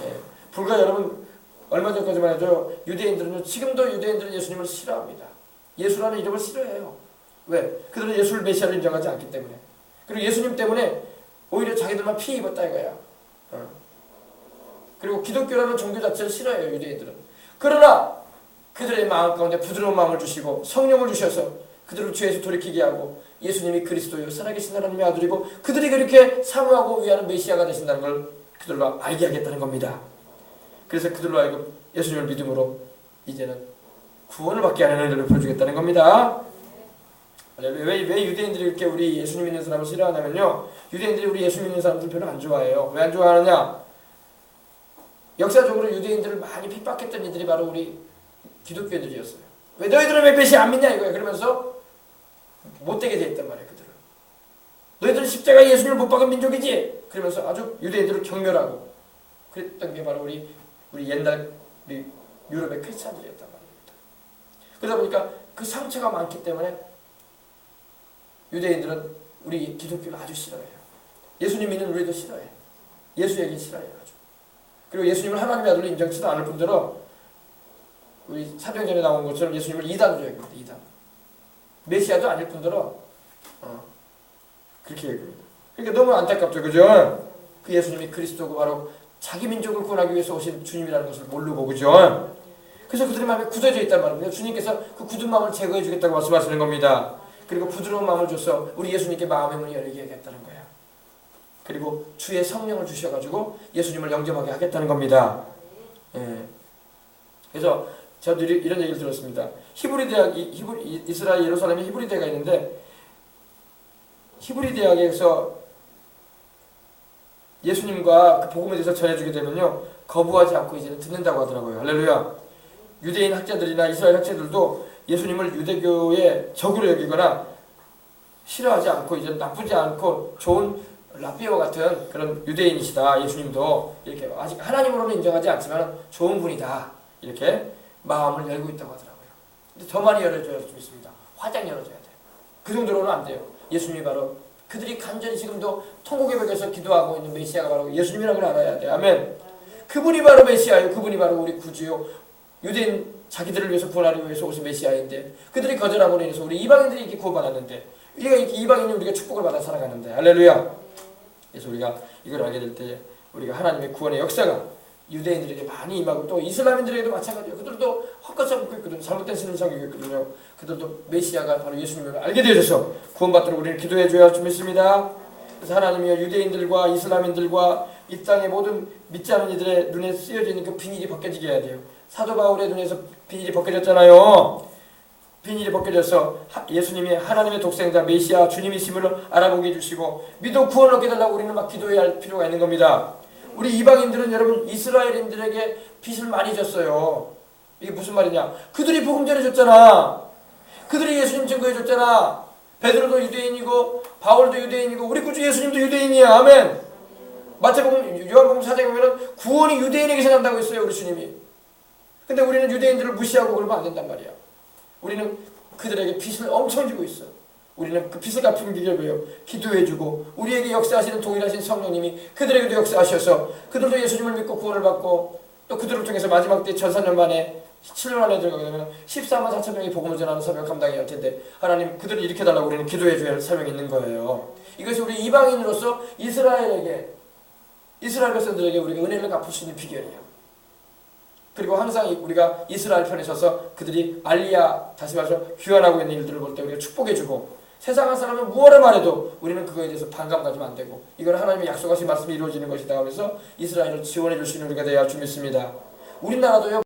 S1: 예. 불과 여러분 얼마 전까지만 해도 유대인들은 지금도 유대인들은 예수님을 싫어합니다. 예수라는 이름을 싫어해요. 왜? 그들은 예수를 메시아로 인정하지 않기 때문에. 그리고 예수님 때문에 오히려 자기들만 피해 입었다 이거야. 그리고 기독교라는 종교 자체를 싫어해요. 유대인들은. 그러나 그들의 마음 가운데 부드러운 마음을 주시고 성령을 주셔서 그들을 죄에서 돌이키게 하고 예수님이 그리스도요 살아계신 하나님의 아들이고 그들이 그렇게 사모하고 위하는 메시아가 되신다는 걸 그들로 알게 하겠다는 겁니다. 그래서 그들로 하여금 예수님을 믿음으로 이제는 구원을 받게 하는 은혜를 보여주겠다는 겁니다. 왜 유대인들이 이렇게 우리 예수님 믿는 사람을 싫어하냐면요, 유대인들이 우리 예수 믿는 사람들 별로 안 좋아해요. 왜 안 좋아하느냐? 역사적으로 유대인들을 많이 핍박했던 이들이 바로 우리 기독교인들이었어요. 왜 너희들은 왜 메시아 안 믿냐 이거예요. 그러면서 못되게 돼 있단 말이에요. 그들은 너희들은 십자가에 예수님을 못 박은 민족이지. 그러면서 아주 유대인들을 경멸하고 그랬던 게 바로 우리 옛날 유럽의 크리스찬들이었단 말입니다. 그러다 보니까 그 상처가 많기 때문에 유대인들은 우리 기독교를 아주 싫어해요. 예수님 믿는 우리도 싫어해요. 예수 얘기 싫어해요. 아주. 그리고 예수님을 하나님의 아들로 인정치도 않을 뿐더러 우리 사도행전에 나온 것처럼 예수님을 이단으로 여깁니다. 이단. 메시아도 아닐 뿐더러 그렇게 얘기합니다. 그러니까 너무 안타깝죠. 그죠? 그 예수님이 그리스도고 바로 자기 민족을 구원하기 위해서 오신 주님이라는 것을 모르고 그죠? 그래서 그들의 마음이 굳어져 있단 말입니다. 주님께서 그 굳은 마음을 제거해 주겠다고 말씀하시는 겁니다. 그리고 부드러운 마음을 줘서 우리 예수님께 마음의 문을 열게 하겠다는 거예요. 그리고 주의 성령을 주셔가지고 예수님을 영접하게 하겠다는 겁니다. 예. 그래서 저도 이런 얘기를 들었습니다. 히브리 대학, 이스라엘 예루살렘에 히브리 대학이 있는데 히브리 대학에서 예수님과 그 복음에 대해서 전해주게 되면요 거부하지 않고 이제는 듣는다고 하더라고요. 할렐루야. 유대인 학자들이나 이스라엘 학자들도 예수님을 유대교의 적으로 여기거나 싫어하지 않고 이제 나쁘지 않고 좋은 랍비와 같은 그런 유대인이시다. 예수님도 이렇게 아직 하나님으로는 인정하지 않지만 좋은 분이다. 이렇게 마음을 열고 있다고 하더라고요. 근데 더 많이 열어줘야 좀 있습니다. 화장 열어줘야 돼요. 그 정도로는 안 돼요. 예수님이 바로 그들이 간절히 지금도 통곡의 벽에서 기도하고 있는 메시아가 바로 예수님이라는 걸 알아야 돼요. 아멘. 그분이 바로 메시아예요. 그분이 바로 우리 구주요. 유대인 자기들을 위해서 구원하기 위해서 오신 메시아인데 그들이 거절함으로 인해서 우리 이방인들이 이렇게 구원받았는데 우리가 이렇게 이방인이 우리가 축복을 받아 살아가는데 할렐루야. 그래서 우리가 이걸 알게 될 때 우리가 하나님의 구원의 역사가 유대인들에게 많이 임하고 또 이슬람인들에게도 마찬가지예요. 그들도 헛것을 먹고 있거든요. 잘못된 신을 섬기고 있거든요. 그들도 메시아가 바로 예수님을 알게 되셔서 구원받도록 우리는 기도해 줘야 할 줄 믿습니다. 그래서 하나님이여 유대인들과 이슬람인들과 이 땅의 모든 믿지 않은 이들의 눈에 쓰여져 있는 그 비닐이 벗겨지게 해야 돼요. 사도 바울의 눈에서 비닐이 벗겨졌잖아요. 비닐이 벗겨져서 예수님이 하나님의 독생자 메시아 주님이심을 알아보게 해주시고 믿어 구원을 얻게 달라고 우리는 막 기도해야 할 필요가 있는 겁니다. 우리 이방인들은 여러분 이스라엘인들에게 빚을 많이 졌어요. 이게 무슨 말이냐? 그들이 복음 전해줬잖아. 그들이 예수님 증거해줬잖아. 베드로도 유대인이고 바울도 유대인이고 우리 구주 예수님도 유대인이야. 아멘. 마태복음 요한복음 4장에 보면 구원이 유대인에게서 난다고 했어요. 우리 주님이. 근데 우리는 유대인들을 무시하고 그러면 안 된단 말이야. 우리는 그들에게 빚을 엄청 지고 있어. 우리는 그 빚을 갚은 게 뭐예요? 기도해주고 우리에게 역사하시는 동일하신 성령님이 그들에게도 역사하셔서 그들도 예수님을 믿고 구원을 받고 또 그들을 통해서 마지막 때 전사년 만에 7년 안에 들어가게 되면 14만 4천 명이 복음을 전하는 사명 감당해야 할 텐데 하나님 그들을 일으켜달라고 우리는 기도해줘야 할 사명이 있는 거예요. 이것이 우리 이방인으로서 이스라엘 백성들에게 우리가 은혜를 갚을 수 있는 비결이에요. 그리고 항상 우리가 이스라엘 편에 서서 그들이 알리야 다시 말해서 귀환하고 있는 일들을 볼 때 우리가 축복해주고 세상 한 사람은 무엇을 말해도 우리는 그거에 대해서 반감 가지면 안 되고 이건 하나님의 약속하신 말씀이 이루어지는 것이다 하면서 이스라엘을 지원해 줄 수 있는 우리가 되어야 할 줄 믿습니다. 우리나라도요.